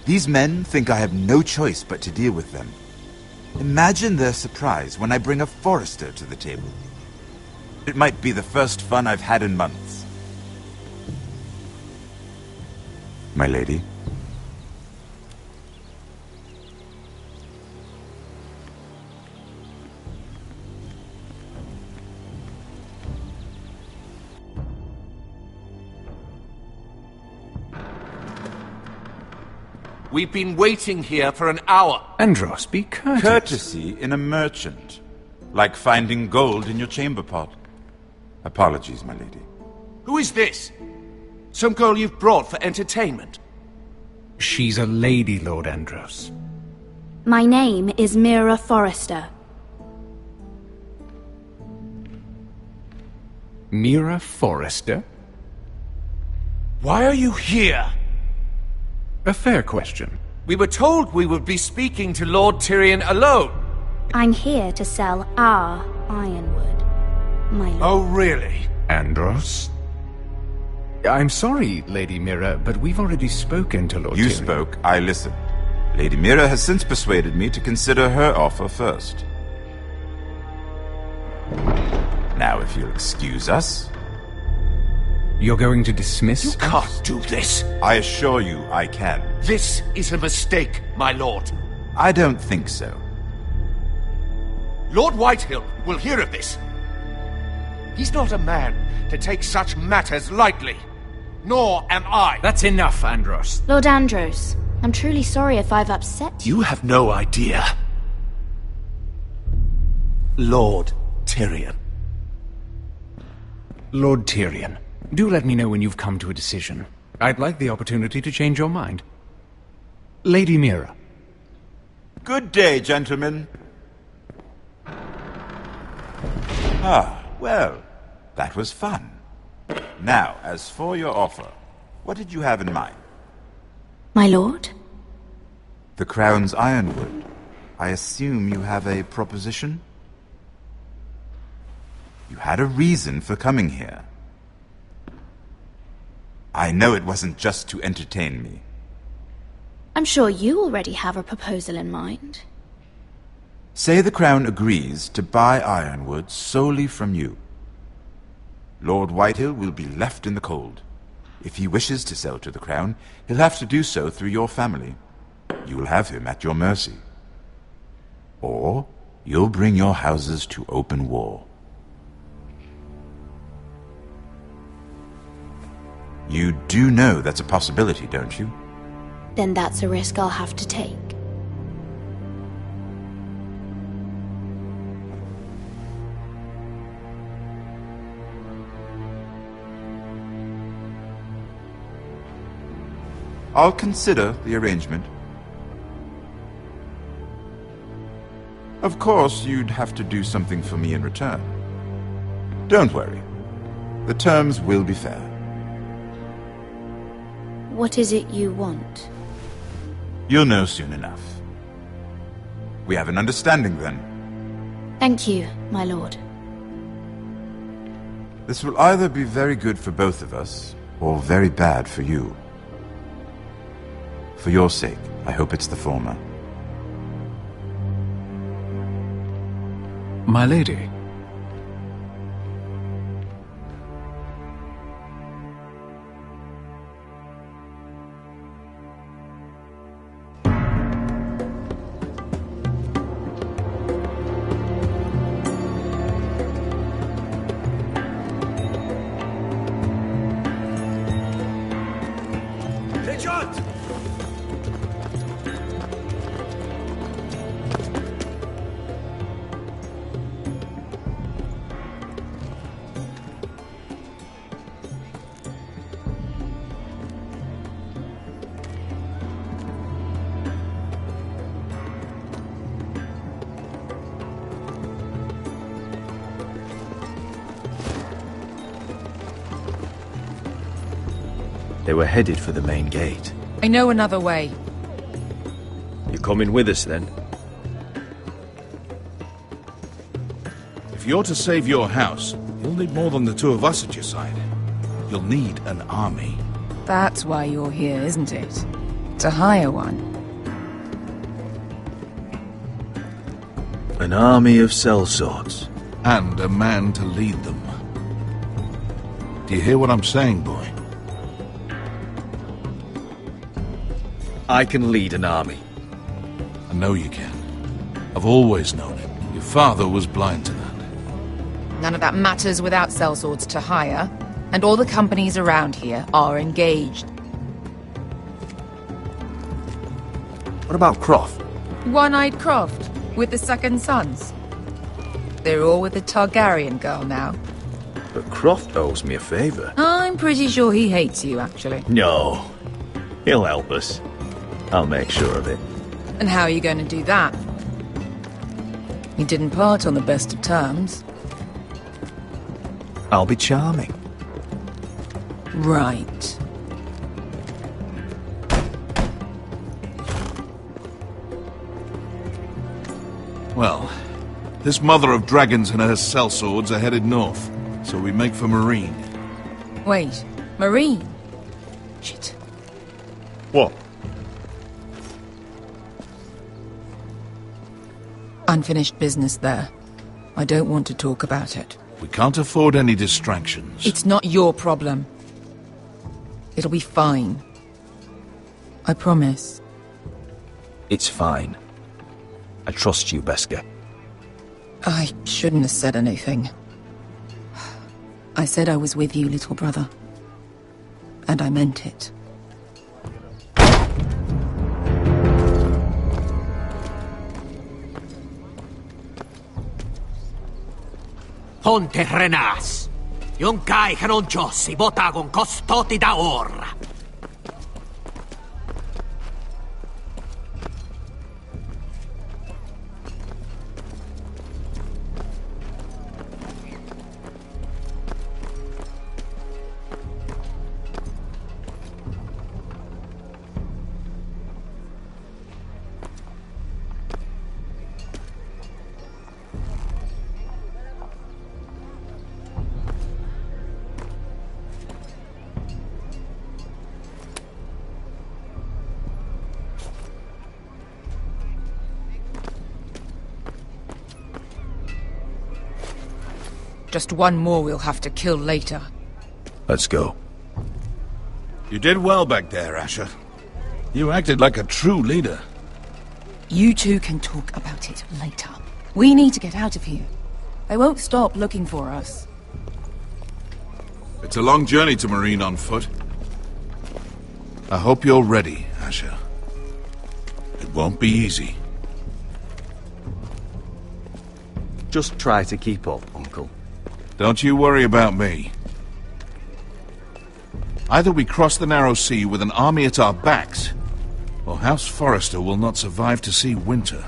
These men think I have no choice but to deal with them. Imagine their surprise when I bring a Forrester to the table. It might be the first fun I've had in months. My lady. We've been waiting here for an hour. Andros, be courteous. Courtesy in a merchant. Like finding gold in your chamber pot. Apologies, my lady. Who is this? Some girl you've brought for entertainment? She's a lady, Lord Andros. My name is Mira Forrester. Mira Forrester? Why are you here? A fair question. We were told we would be speaking to Lord Tyrion alone. I'm here to sell our Ironwood, my lord. Oh, really? Andros? I'm sorry, Lady Mira, but we've already spoken to Lord You Tyrion. spoke, I listened. Lady Mira has since persuaded me to consider her offer first. Now, if you'll excuse us... You're going to dismiss You can't do this. I assure you I can. This is a mistake, my lord. I don't think so. Lord Whitehill will hear of this. He's not a man to take such matters lightly. Nor am I. That's enough, Andros. Lord Andros, I'm truly sorry if I've upset you. You have no idea. Lord Tyrion. Lord Tyrion, do let me know when you've come to a decision. I'd like the opportunity to change your mind. Lady Mira. Good day, gentlemen. Ah, well, that was fun. Now, as for your offer, what did you have in mind? My lord? The Crown's Ironwood. I assume you have a proposition? You had a reason for coming here. I know it wasn't just to entertain me. I'm sure you already have a proposal in mind. Say the Crown agrees to buy Ironwood solely from you. Lord Whitehill will be left in the cold. If he wishes to sell to the Crown, he'll have to do so through your family. You will have him at your mercy. Or you'll bring your houses to open war. You do know that's a possibility, don't you? Then that's a risk I'll have to take. I'll consider the arrangement. Of course, you'd have to do something for me in return. Don't worry. The terms will be fair. What is it you want? You'll know soon enough. We have an understanding then. Thank you, my lord. This will either be very good for both of us, or very bad for you. For your sake, I hope it's the former. My lady. They were headed for the main gate. I know another way. You coming with us, then? If you're to save your house, you'll need more than the two of us at your side. You'll need an army. That's why you're here, isn't it? To hire one. An army of sellswords. And a man to lead them. Do you hear what I'm saying, boy? I can lead an army. I know you can. I've always known it. Your father was blind to that. None of that matters without sellswords to hire, and all the companies around here are engaged. What about Croft? One-Eyed Croft, with the Second Sons. They're all with the Targaryen girl now. But Croft owes me a favor. I'm pretty sure he hates you, actually. No. He'll help us. I'll make sure of it. And how are you going to do that? You didn't part on the best of terms. I'll be charming. Right. Well, this mother of dragons and her sellswords are headed north. so we make for Marine. Wait, Marine? Shit. What? Unfinished business there. I don't want to talk about it. We can't afford any distractions. It's not your problem. It'll be fine. I promise. It's fine. I trust you, Beskha. I shouldn't have said anything. I said I was with you, little brother. And I meant it. Ponte Renas. Yung kai kanon Diyos, ibotagong kostoti daor. Just one more we'll have to kill later. Let's go. You did well back there, Asher. You acted like a true leader. You two can talk about it later. We need to get out of here. They won't stop looking for us. It's a long journey to Marine on foot. I hope you're ready, Asher. It won't be easy. Just try to keep up, Uncle. Don't you worry about me. Either we cross the narrow sea with an army at our backs, or House Forrester will not survive to see winter.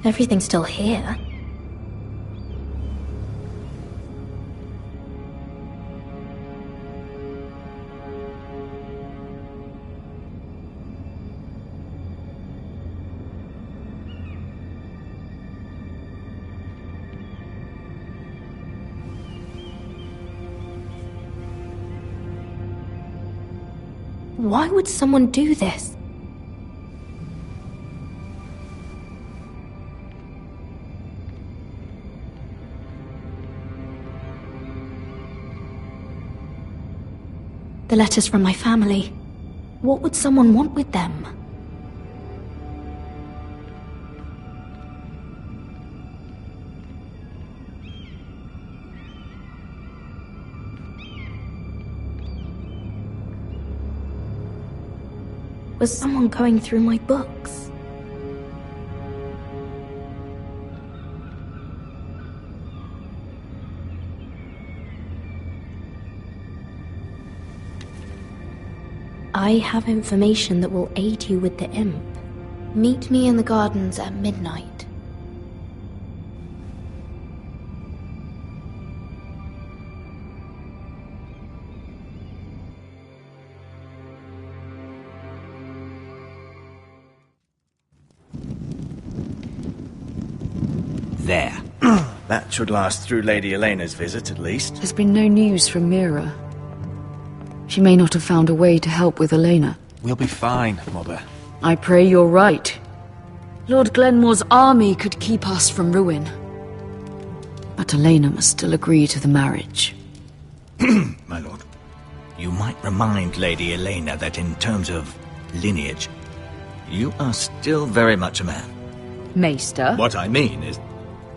Everything's still here. Why would someone do this? The letters from my family. What would someone want with them? Was someone going through my books? I have information that will aid you with the imp. Meet me in the gardens at midnight. there? That should last through Lady Elena's visit, at least. There's been no news from Mira. She may not have found a way to help with Elena. We'll be fine, Mother. I pray you're right. Lord Glenmore's army could keep us from ruin. But Elena must still agree to the marriage. My lord, you might remind Lady Elena that in terms of lineage, you are still very much a man. Maester? What I mean is,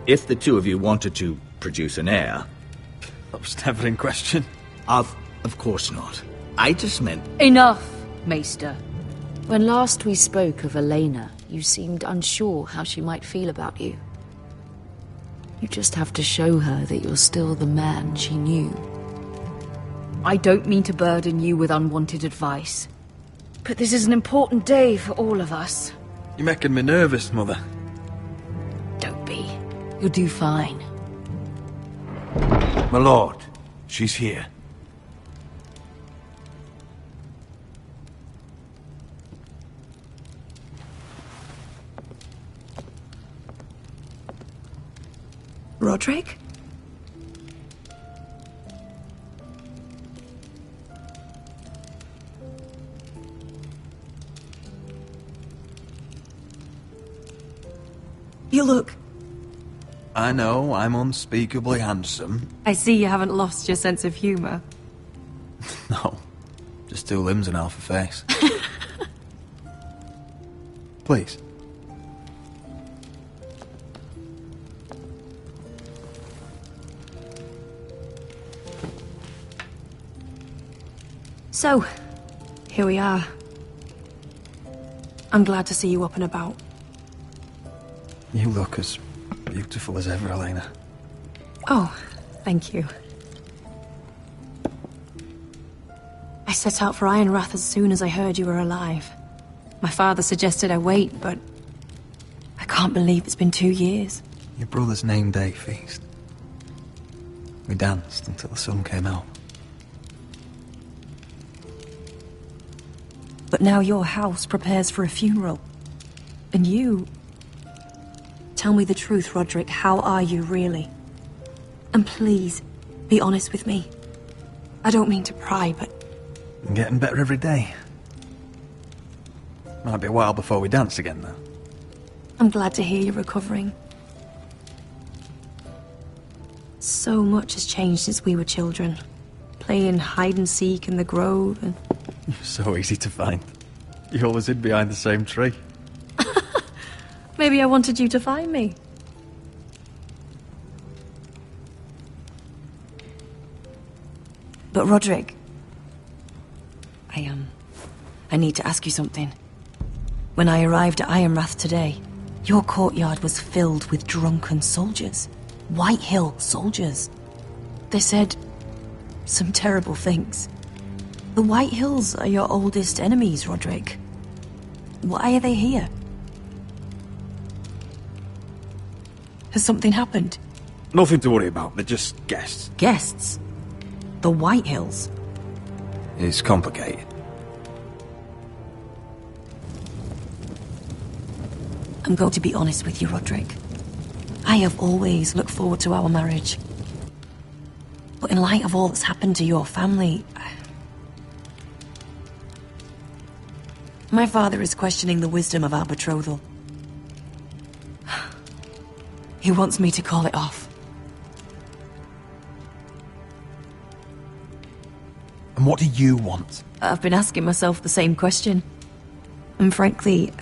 if the two of you wanted to produce an heir... That was never in question. Of course not. I just meant... Enough, Maester. When last we spoke of Elena, you seemed unsure how she might feel about you. You just have to show her that you're still the man she knew. I don't mean to burden you with unwanted advice, but this is an important day for all of us. You're making me nervous, Mother. Don't be. You'll do fine. My lord, she's here. Roderick? You look... I know, I'm unspeakably handsome. I see you haven't lost your sense of humour. No, just two limbs and half a face. Please. So, here we are. I'm glad to see you up and about. You look as beautiful as ever, Elena. Oh, thank you. I set out for Ironrath as soon as I heard you were alive. My father suggested I wait, but I can't believe it's been 2 years. Your brother's name day feast. We danced until the sun came out. But now your house prepares for a funeral. And you... Tell me the truth, Roderick. How are you, really? And please, be honest with me. I don't mean to pry, but... I'm getting better every day. Might be a while before we dance again, though. I'm glad to hear you're recovering. So much has changed since we were children. Playing hide-and-seek in the grove and... You're so easy to find. You always hid behind the same tree. Maybe I wanted you to find me. But Roderick... I need to ask you something. When I arrived at Ironrath today, your courtyard was filled with drunken soldiers. Whitehill soldiers. They said some terrible things. The Whitehills are your oldest enemies, Roderick. Why are they here? Has something happened? Nothing to worry about, they're just guests. Guests? The Whitehills? It's complicated. I'm going to be honest with you, Roderick. I have always looked forward to our marriage. But in light of all that's happened to your family... My father is questioning the wisdom of our betrothal. He wants me to call it off. And what do you want? I've been asking myself the same question. And frankly,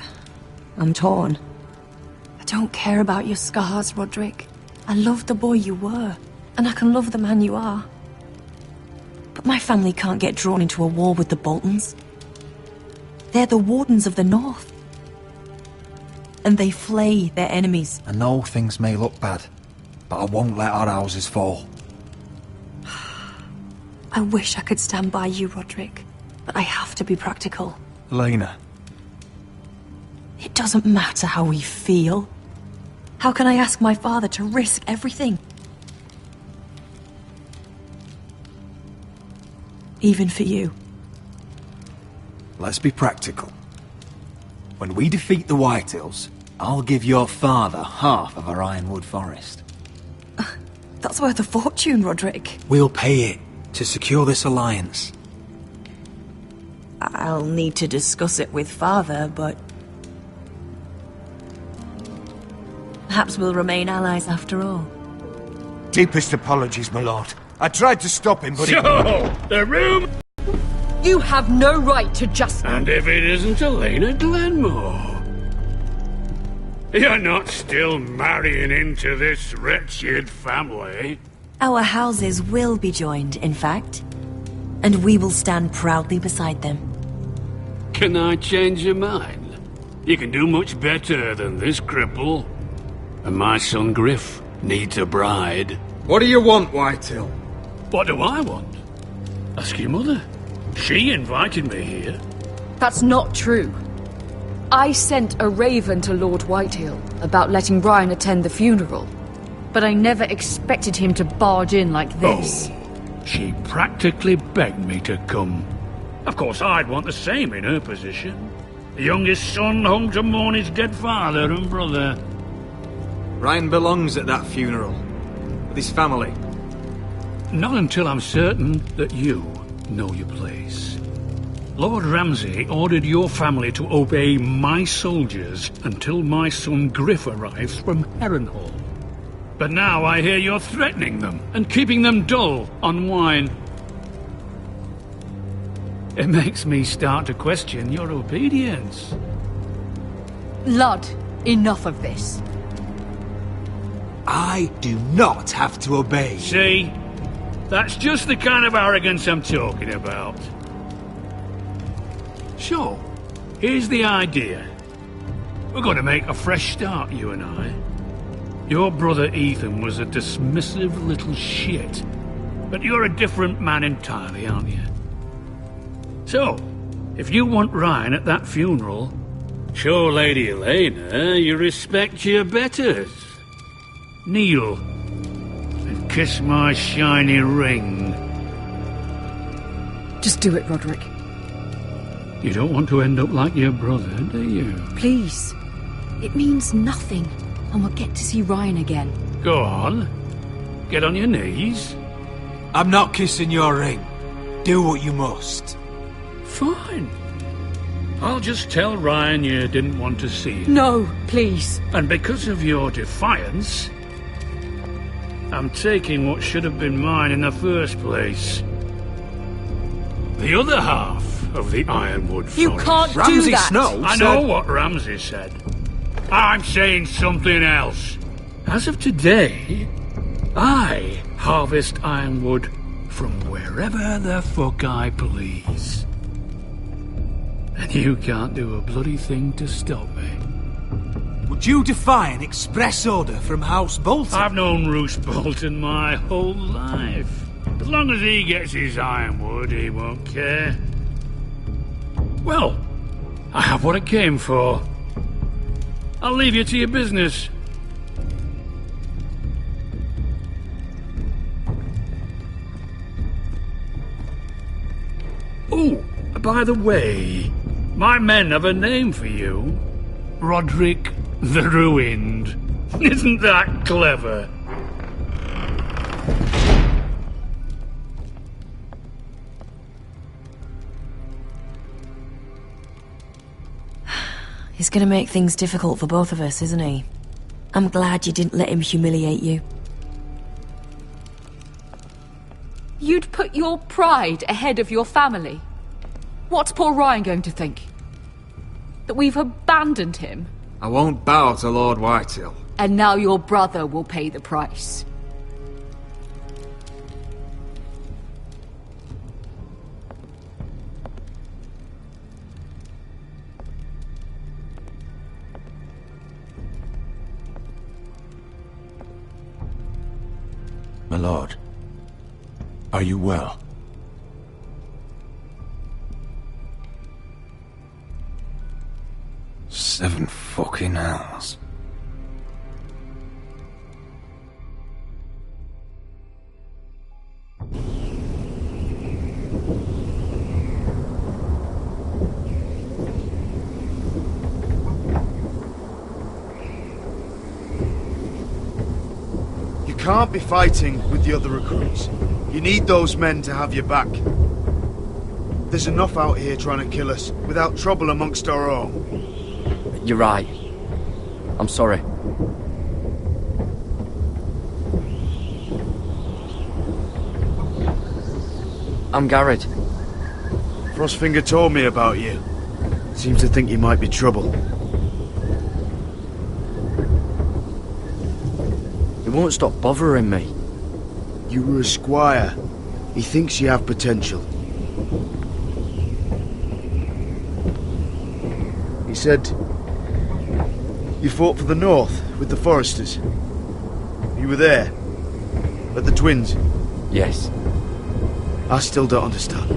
I'm torn. I don't care about your scars, Roderick. I love the boy you were, and I can love the man you are. But my family can't get drawn into a war with the Boltons. They're the Wardens of the North. And they flay their enemies. I know things may look bad, but I won't let our houses fall. I wish I could stand by you, Roderick, but I have to be practical. Elena. It doesn't matter how we feel. How can I ask my father to risk everything? Even for you. Let's be practical. When we defeat the Whitehills, I'll give your father half of our Ironwood forest. That's worth a fortune, Roderick. We'll pay it to secure this alliance. I'll need to discuss it with Father, but... perhaps we'll remain allies after all. Deepest apologies, my lord. I tried to stop him, but the room... You have no right to just... And if it isn't Elena Glenmore? You're not still marrying into this wretched family? Our houses will be joined, in fact. And we will stand proudly beside them. Can I change your mind? You can do much better than this cripple. And my son Griff needs a bride. What do you want, Whitehill? What do I want? Ask your mother. She invited me here. That's not true. I sent a raven to Lord Whitehill about letting Ryan attend the funeral. But I never expected him to barge in like this. Oh, she practically begged me to come. Of course, I'd want the same in her position. The youngest son home to mourn his dead father and brother. Ryan belongs at that funeral. With his family. Not until I'm certain that you know your place. Lord Ramsay ordered your family to obey my soldiers until my son Griff arrives from Harrenhal. But now I hear you're threatening them and keeping them dull on wine. It makes me start to question your obedience. Ludd, enough of this. I do not have to obey. See? That's just the kind of arrogance I'm talking about. So, here's the idea. We're going to make a fresh start, you and I. Your brother Ethan was a dismissive little shit. But you're a different man entirely, aren't you? So, if you want Ryan at that funeral, show Lady Elena you respect your betters. Kneel and kiss my shiny ring. Just do it, Roderick. You don't want to end up like your brother, do you? Please. It means nothing, and we'll get to see Ryan again. Go on. Get on your knees. I'm not kissing your ring. Do what you must. Fine. I'll just tell Ryan you didn't want to see him. No, please. And because of your defiance, I'm taking what should have been mine in the first place. The other half of the Ironwood Forest. You can't Ramsay do that! Snow I know what Ramsay said. I'm saying something else. As of today, I harvest Ironwood from wherever the fuck I please. And you can't do a bloody thing to stop me. Would you defy an express order from House Bolton? I've known Roose Bolton my whole life. As long as he gets his Ironwood, he won't care. Well, I have what I came for. I'll leave you to your business. Oh, by the way, my men have a name for you. Roderick the Ruined. Isn't that clever? He's gonna make things difficult for both of us, isn't he? I'm glad you didn't let him humiliate you. You'd put your pride ahead of your family. What's poor Ryan going to think? That we've abandoned him? I won't bow to Lord Whitehill. And now your brother will pay the price. My lord, are you well? 7 fucking hours. can't be fighting with the other recruits. You need those men to have your back. There's enough out here trying to kill us, without trouble amongst our own. You're right. I'm sorry. I'm Garrett. Frostfinger told me about you. Seems to think you might be trouble. He won't stop bothering me. You were a squire. He thinks you have potential. He said you fought for the North with the Foresters. You were there, at the Twins. Yes. I still don't understand.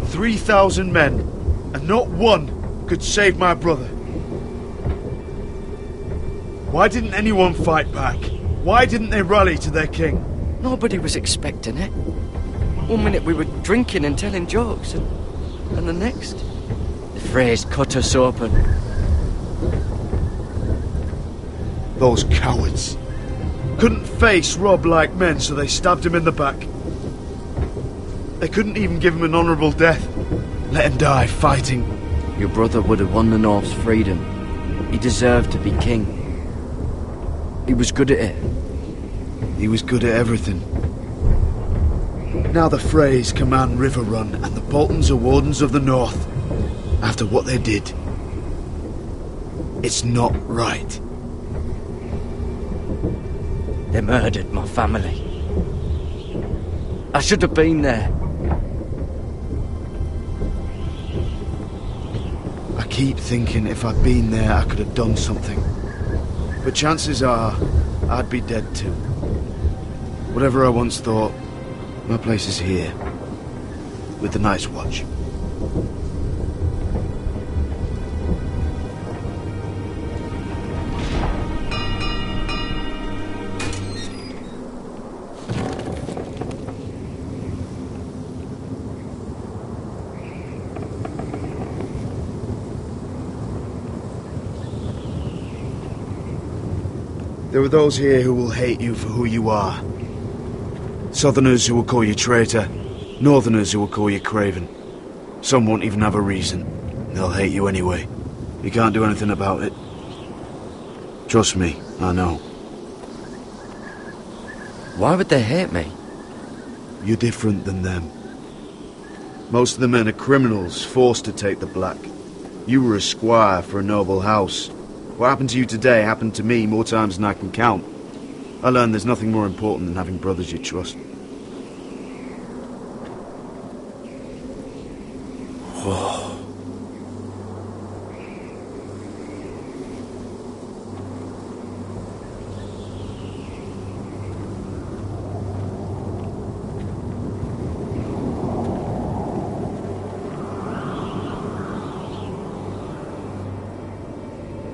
3,000 men, and not one could save my brother. Why didn't anyone fight back? Why didn't they rally to their king? Nobody was expecting it. One minute we were drinking and telling jokes, and the next, the Freys cut us open. Those cowards. Couldn't face Robb like men, so they stabbed him in the back. They couldn't even give him an honourable death. Let him die fighting. Your brother would have won the North's freedom. He deserved to be king. He was good at it. He was good at everything. Now the Freys command Riverrun, and the Boltons are Wardens of the North. After what they did. It's not right. They murdered my family. I should have been there. I keep thinking if I'd been there, I could have done something. But chances are, I'd be dead too. Whatever I once thought, my place is here. With the Night's Watch. There are those here who will hate you for who you are. Southerners who will call you traitor. Northerners who will call you craven. Some won't even have a reason. They'll hate you anyway. You can't do anything about it. Trust me, I know. Why would they hate me? You're different than them. Most of the men are criminals, forced to take the black. You were a squire for a noble house. What happened to you today happened to me more times than I can count. I learned there's nothing more important than having brothers you trust. Whoa.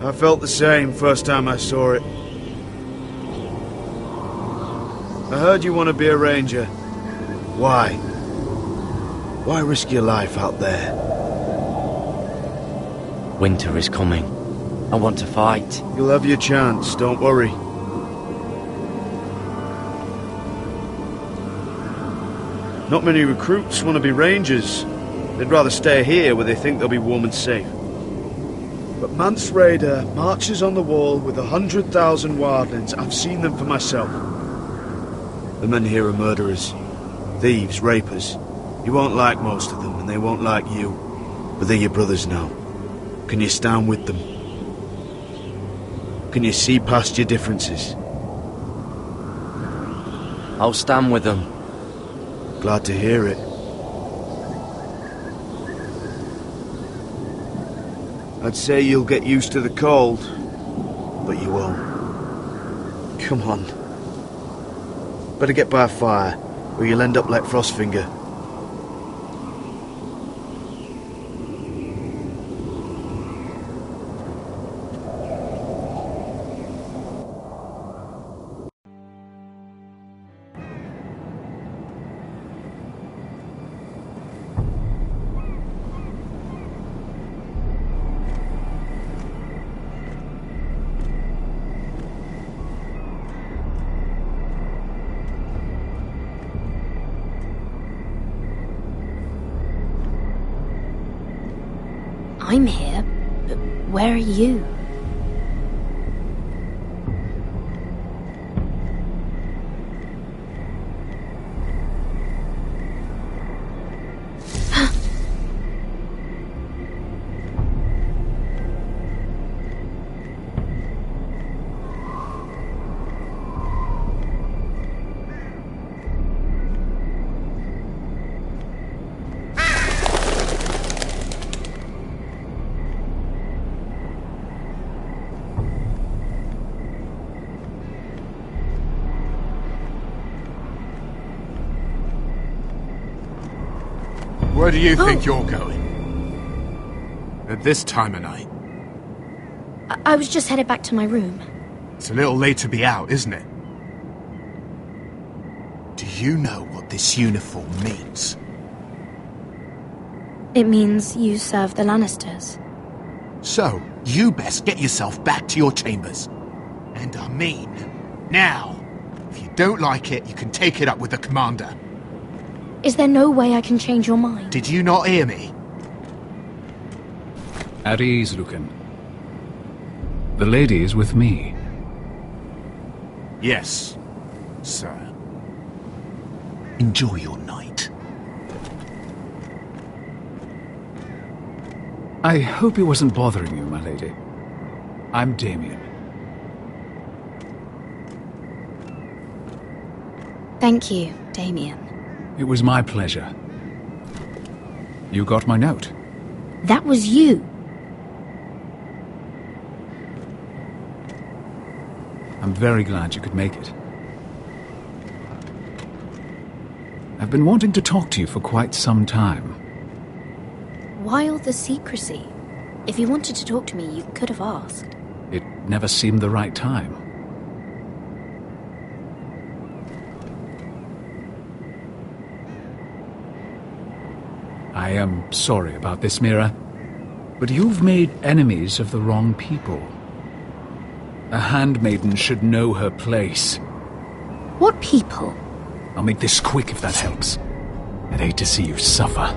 I felt the same first time I saw it. I heard you want to be a ranger. Why? Why risk your life out there? Winter is coming. I want to fight. You'll have your chance, don't worry. Not many recruits want to be rangers. They'd rather stay here where they think they'll be warm and safe. But Mance Rayder marches on the wall with 100,000 wildlings. I've seen them for myself. The men here are murderers. Thieves, rapers. You won't like most of them, and they won't like you. But they're your brothers now. Can you stand with them? Can you see past your differences? I'll stand with them. Glad to hear it. I'd say you'll get used to the cold, but you won't. Come on. Better get by a fire, or you'll end up like Frostfinger. I'm here, but where are you? Where do you think you're going? At this time of night? I was just headed back to my room. It's a little late to be out, isn't it? Do you know what this uniform means? It means you serve the Lannisters. So, you best get yourself back to your chambers. And I mean, now. If you don't like it, you can take it up with the commander. Is there no way I can change your mind? Did you not hear me? At ease, Lucan. The lady is with me. Yes, sir. Enjoy your night. I hope he wasn't bothering you, my lady. I'm Damien. Thank you, Damien. It was my pleasure. You got my note. That was you. I'm very glad you could make it. I've been wanting to talk to you for quite some time. Why all the secrecy? If you wanted to talk to me, you could have asked. It never seemed the right time. I am sorry about this, Mira, but you've made enemies of the wrong people. A handmaiden should know her place. What people? I'll make this quick if that helps. I'd hate to see you suffer.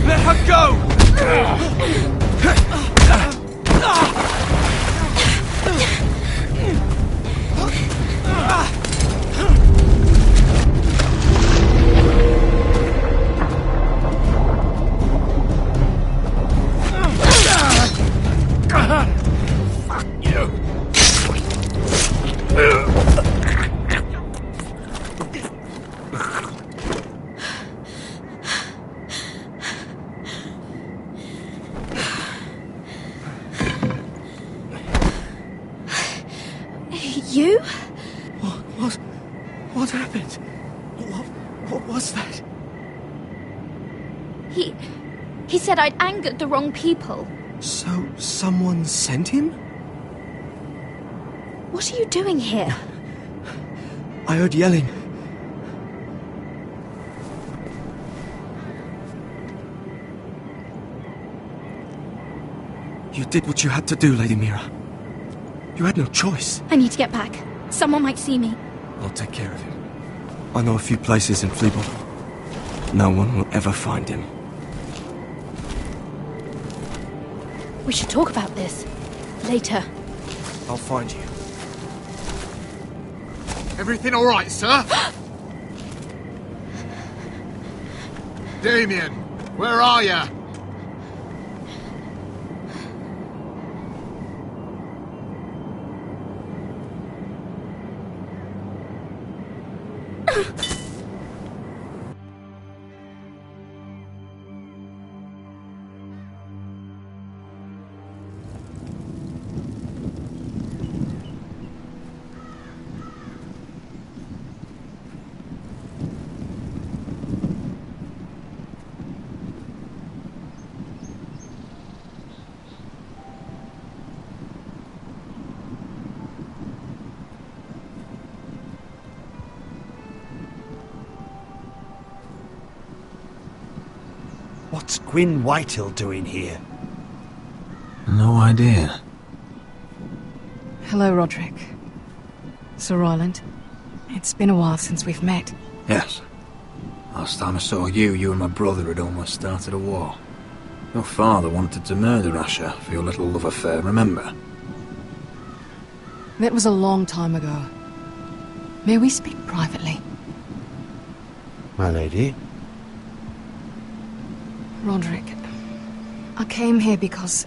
Let her go! Fuck you! You? What happened? What was that? He said I'd angered the wrong people. So, someone sent him? What are you doing here? I heard yelling. You did what you had to do, Lady Mira. You had no choice. I need to get back. Someone might see me. I'll take care of him. I know a few places in Fleabottom. No one will ever find him. We should talk about this. Later. I'll find you. Everything all right, sir? Damien, where are you? What's Gwyn Whitehill doing here? No idea. Hello, Roderick. Sir Royland. It's been a while since we've met. Yes. Last time I saw you and my brother had almost started a war. Your father wanted to murder Asher for your little love affair, remember? That was a long time ago. May we speak privately? My lady? Roderick, I came here because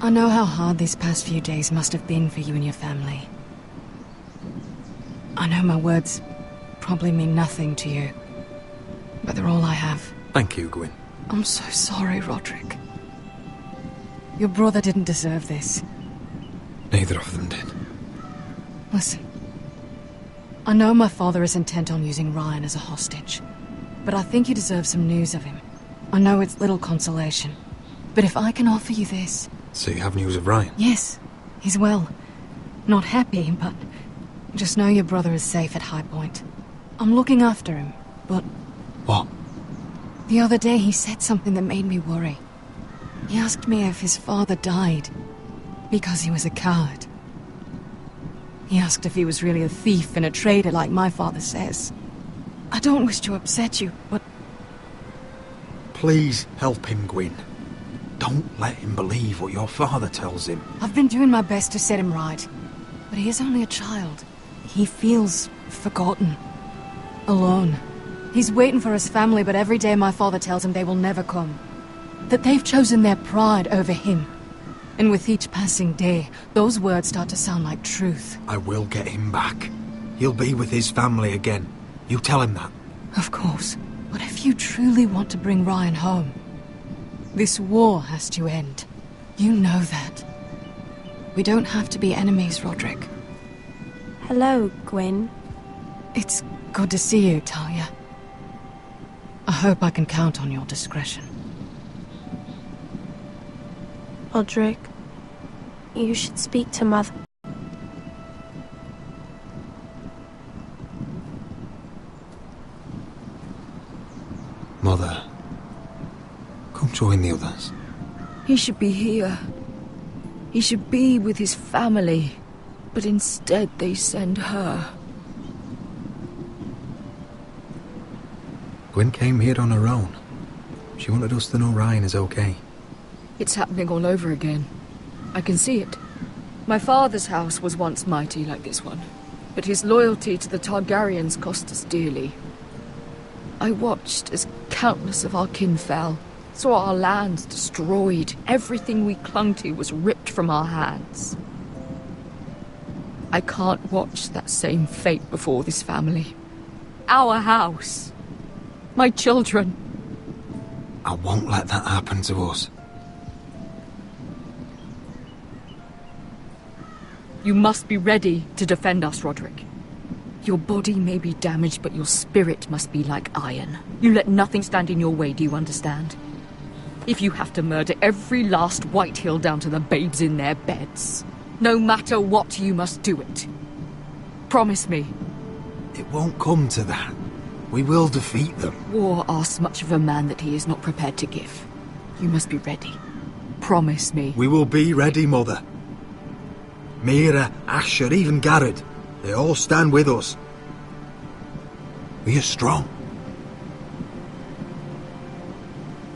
I know how hard these past few days must have been for you and your family. I know my words probably mean nothing to you, but they're all I have. Thank you, Gwyn. I'm so sorry, Roderick. Your brother didn't deserve this. Neither of them did. Listen. I know my father is intent on using Ryan as a hostage, but I think you deserve some news of him. I know it's little consolation, but if I can offer you this... So you have news of Ryan? Yes, he's well. Not happy, but just know your brother is safe at High Point. I'm looking after him, but... What? The other day he said something that made me worry. He asked me if his father died because he was a coward. He asked if he was really a thief and a traitor like my father says. I don't wish to upset you, but... Please help him, Gwyn. Don't let him believe what your father tells him. I've been doing my best to set him right, but he is only a child. He feels forgotten, alone. He's waiting for his family, but every day my father tells him they will never come. That they've chosen their pride over him. And with each passing day, those words start to sound like truth. I will get him back. He'll be with his family again. You tell him that. Of course. But if you truly want to bring Ryan home, this war has to end. You know that. We don't have to be enemies, Roderick. Hello, Gwyn. It's good to see you, Talia. I hope I can count on your discretion. Roderick, you should speak to Mother. Mother, come join the others. He should be here. He should be with his family. But instead they send her. Gwyn came here on her own. She wanted us to know Ryan is okay. It's happening all over again. I can see it. My father's house was once mighty like this one, but his loyalty to the Targaryens cost us dearly. I watched as countless of our kin fell, saw our lands destroyed, everything we clung to was ripped from our hands. I can't watch that same fate before this family. Our house. My children. I won't let that happen to us. You must be ready to defend us, Roderick. Your body may be damaged, but your spirit must be like iron. You let nothing stand in your way, do you understand? If you have to murder every last Whitehill down to the babes in their beds, no matter what, you must do it. Promise me. It won't come to that. We will defeat them. War asks much of a man that he is not prepared to give. You must be ready. Promise me. We will be ready, Mother. Mira, Asher, even Garrett. They all stand with us. We are strong.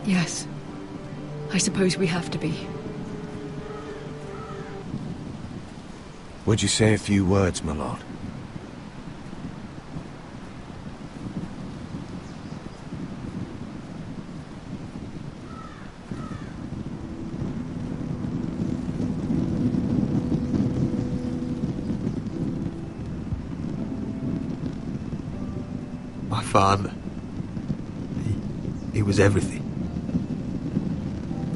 Yes. I suppose we have to be. Would you say a few words, my lord? My father. He was everything.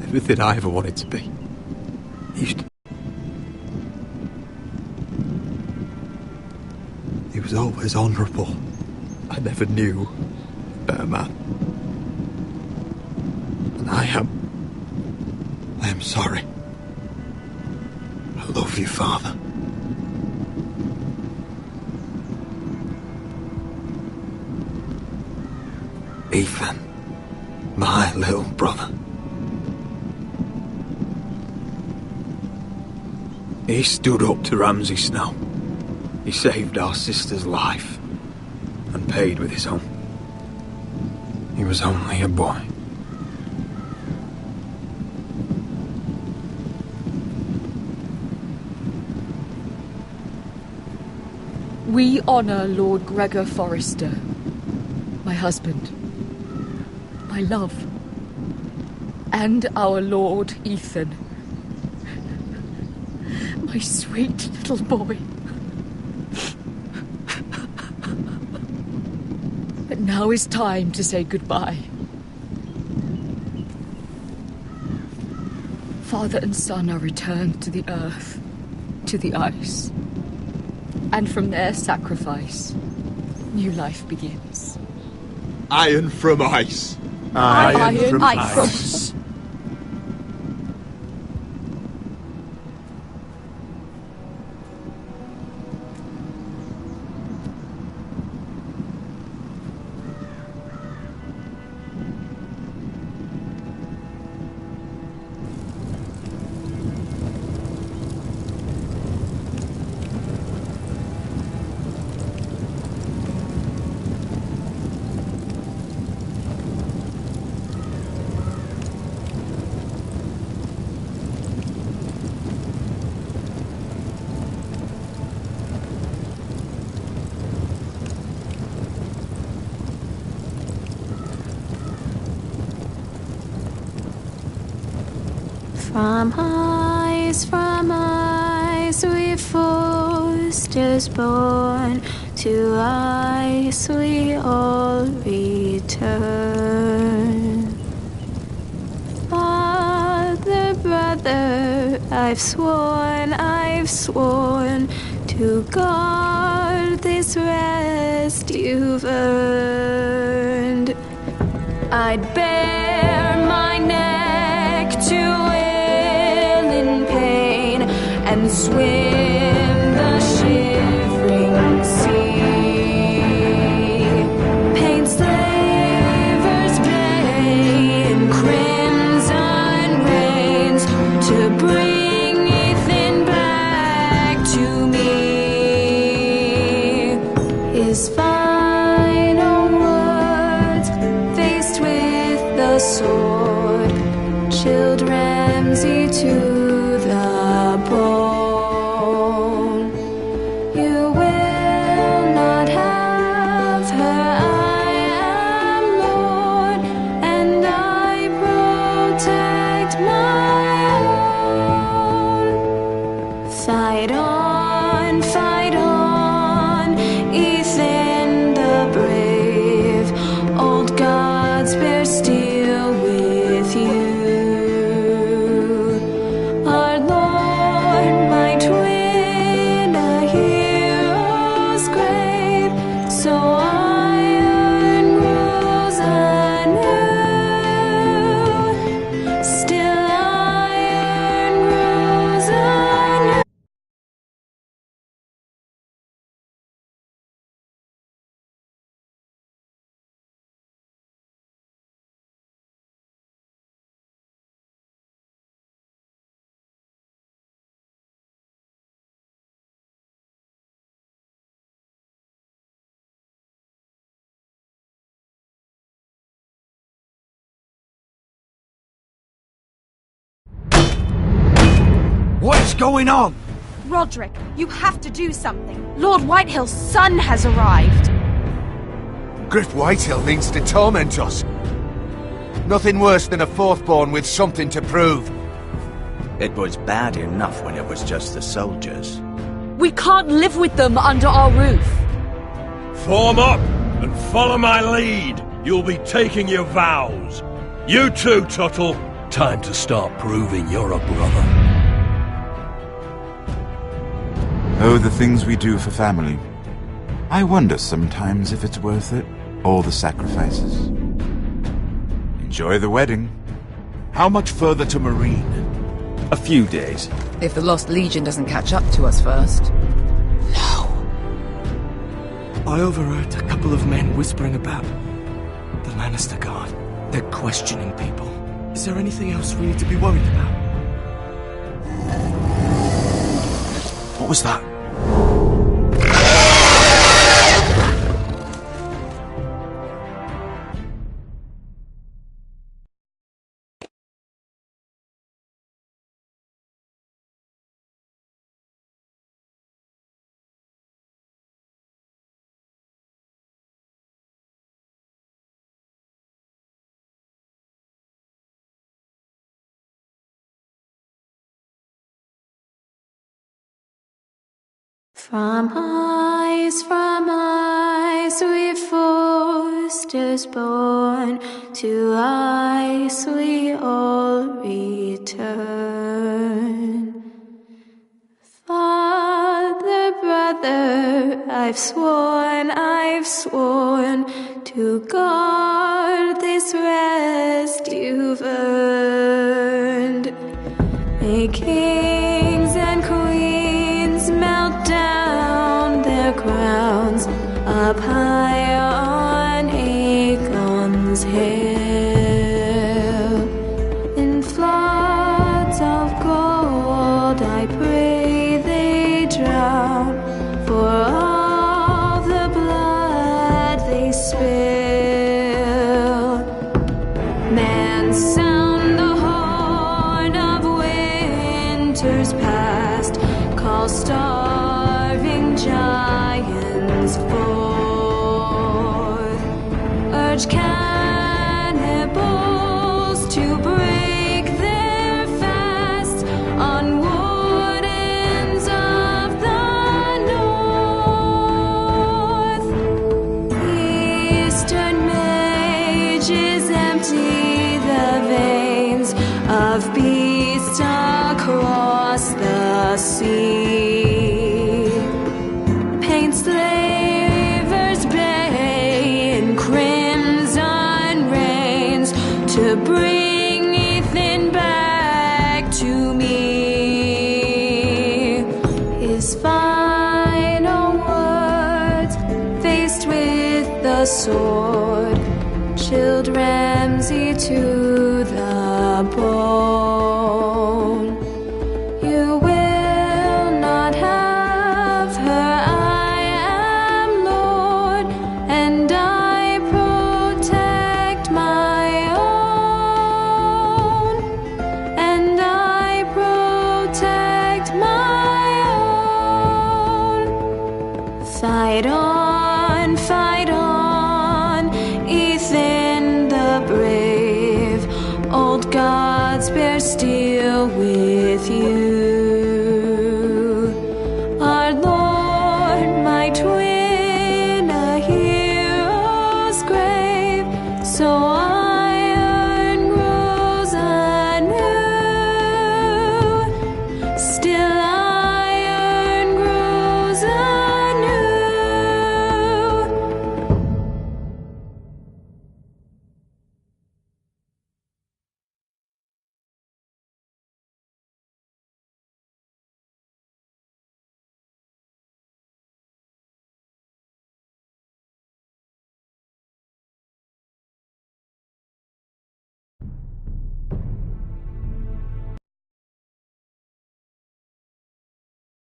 Everything I ever wanted to be. He was always honourable. I never knew a better man. And I am sorry. I love you, Father. Ethan. My little brother. He stood up to Ramsay Snow. He saved our sister's life and paid with his own. He was only a boy. We honor Lord Gregor Forrester, my husband, my love, and our Lord Ethan, my sweet little boy. But now is time to say goodbye. Father and son are returned to the earth, to the ice. And from their sacrifice, new life begins. Iron from ice. Iron from ice. From ice, we Forsters born, to ice we all return. Father, brother, I've sworn to guard this rest you've earned. I'd bare my neck to and swim the shivering sea. Paint slavers bay in crimson rains to bring Ethan back to me. His final words, faced with the sword, chilled Ramsay to the bone. You will not have her, I am Lord, and I protect my own. Fight on, Ethan the brave, old gods bear steel with you. What's going on? Roderick, you have to do something. Lord Whitehill's son has arrived. Griff Whitehill means to torment us. Nothing worse than a fourthborn with something to prove. It was bad enough when it was just the soldiers. We can't live with them under our roof. Form up and follow my lead. You'll be taking your vows. You too, Tuttle. Time to start proving you're a brother. Oh, the things we do for family. I wonder sometimes if it's worth it. All the sacrifices. Enjoy the wedding. How much further to Marine? A few days. If the Lost Legion doesn't catch up to us first. I overheard a couple of men whispering about the Lannister Guard. They're questioning people. Is there anything else we need to be worried about? What was that? From ice we foresters born, to ice we all return. Father, brother, I've sworn to guard this rest you've earned. May kings and queens melt down their crowns up high on Aegon's hill. In floods of gold I pray they drown, for all the blood they spill. Men sound the horn of winter's past, call starving giants forth, urge cannibals to break their fast on wardens of the north. Eastern mages empty the veins of beasts across the sea. Paint slavers bay in crimson rains to bring Ethan back to me. His final words, faced with the sword, chilled Ramsay to the bone. You will not have her, I am Lord, and I protect my own, and I protect my own. Fight on, Ethan the brave. Old gods bear steel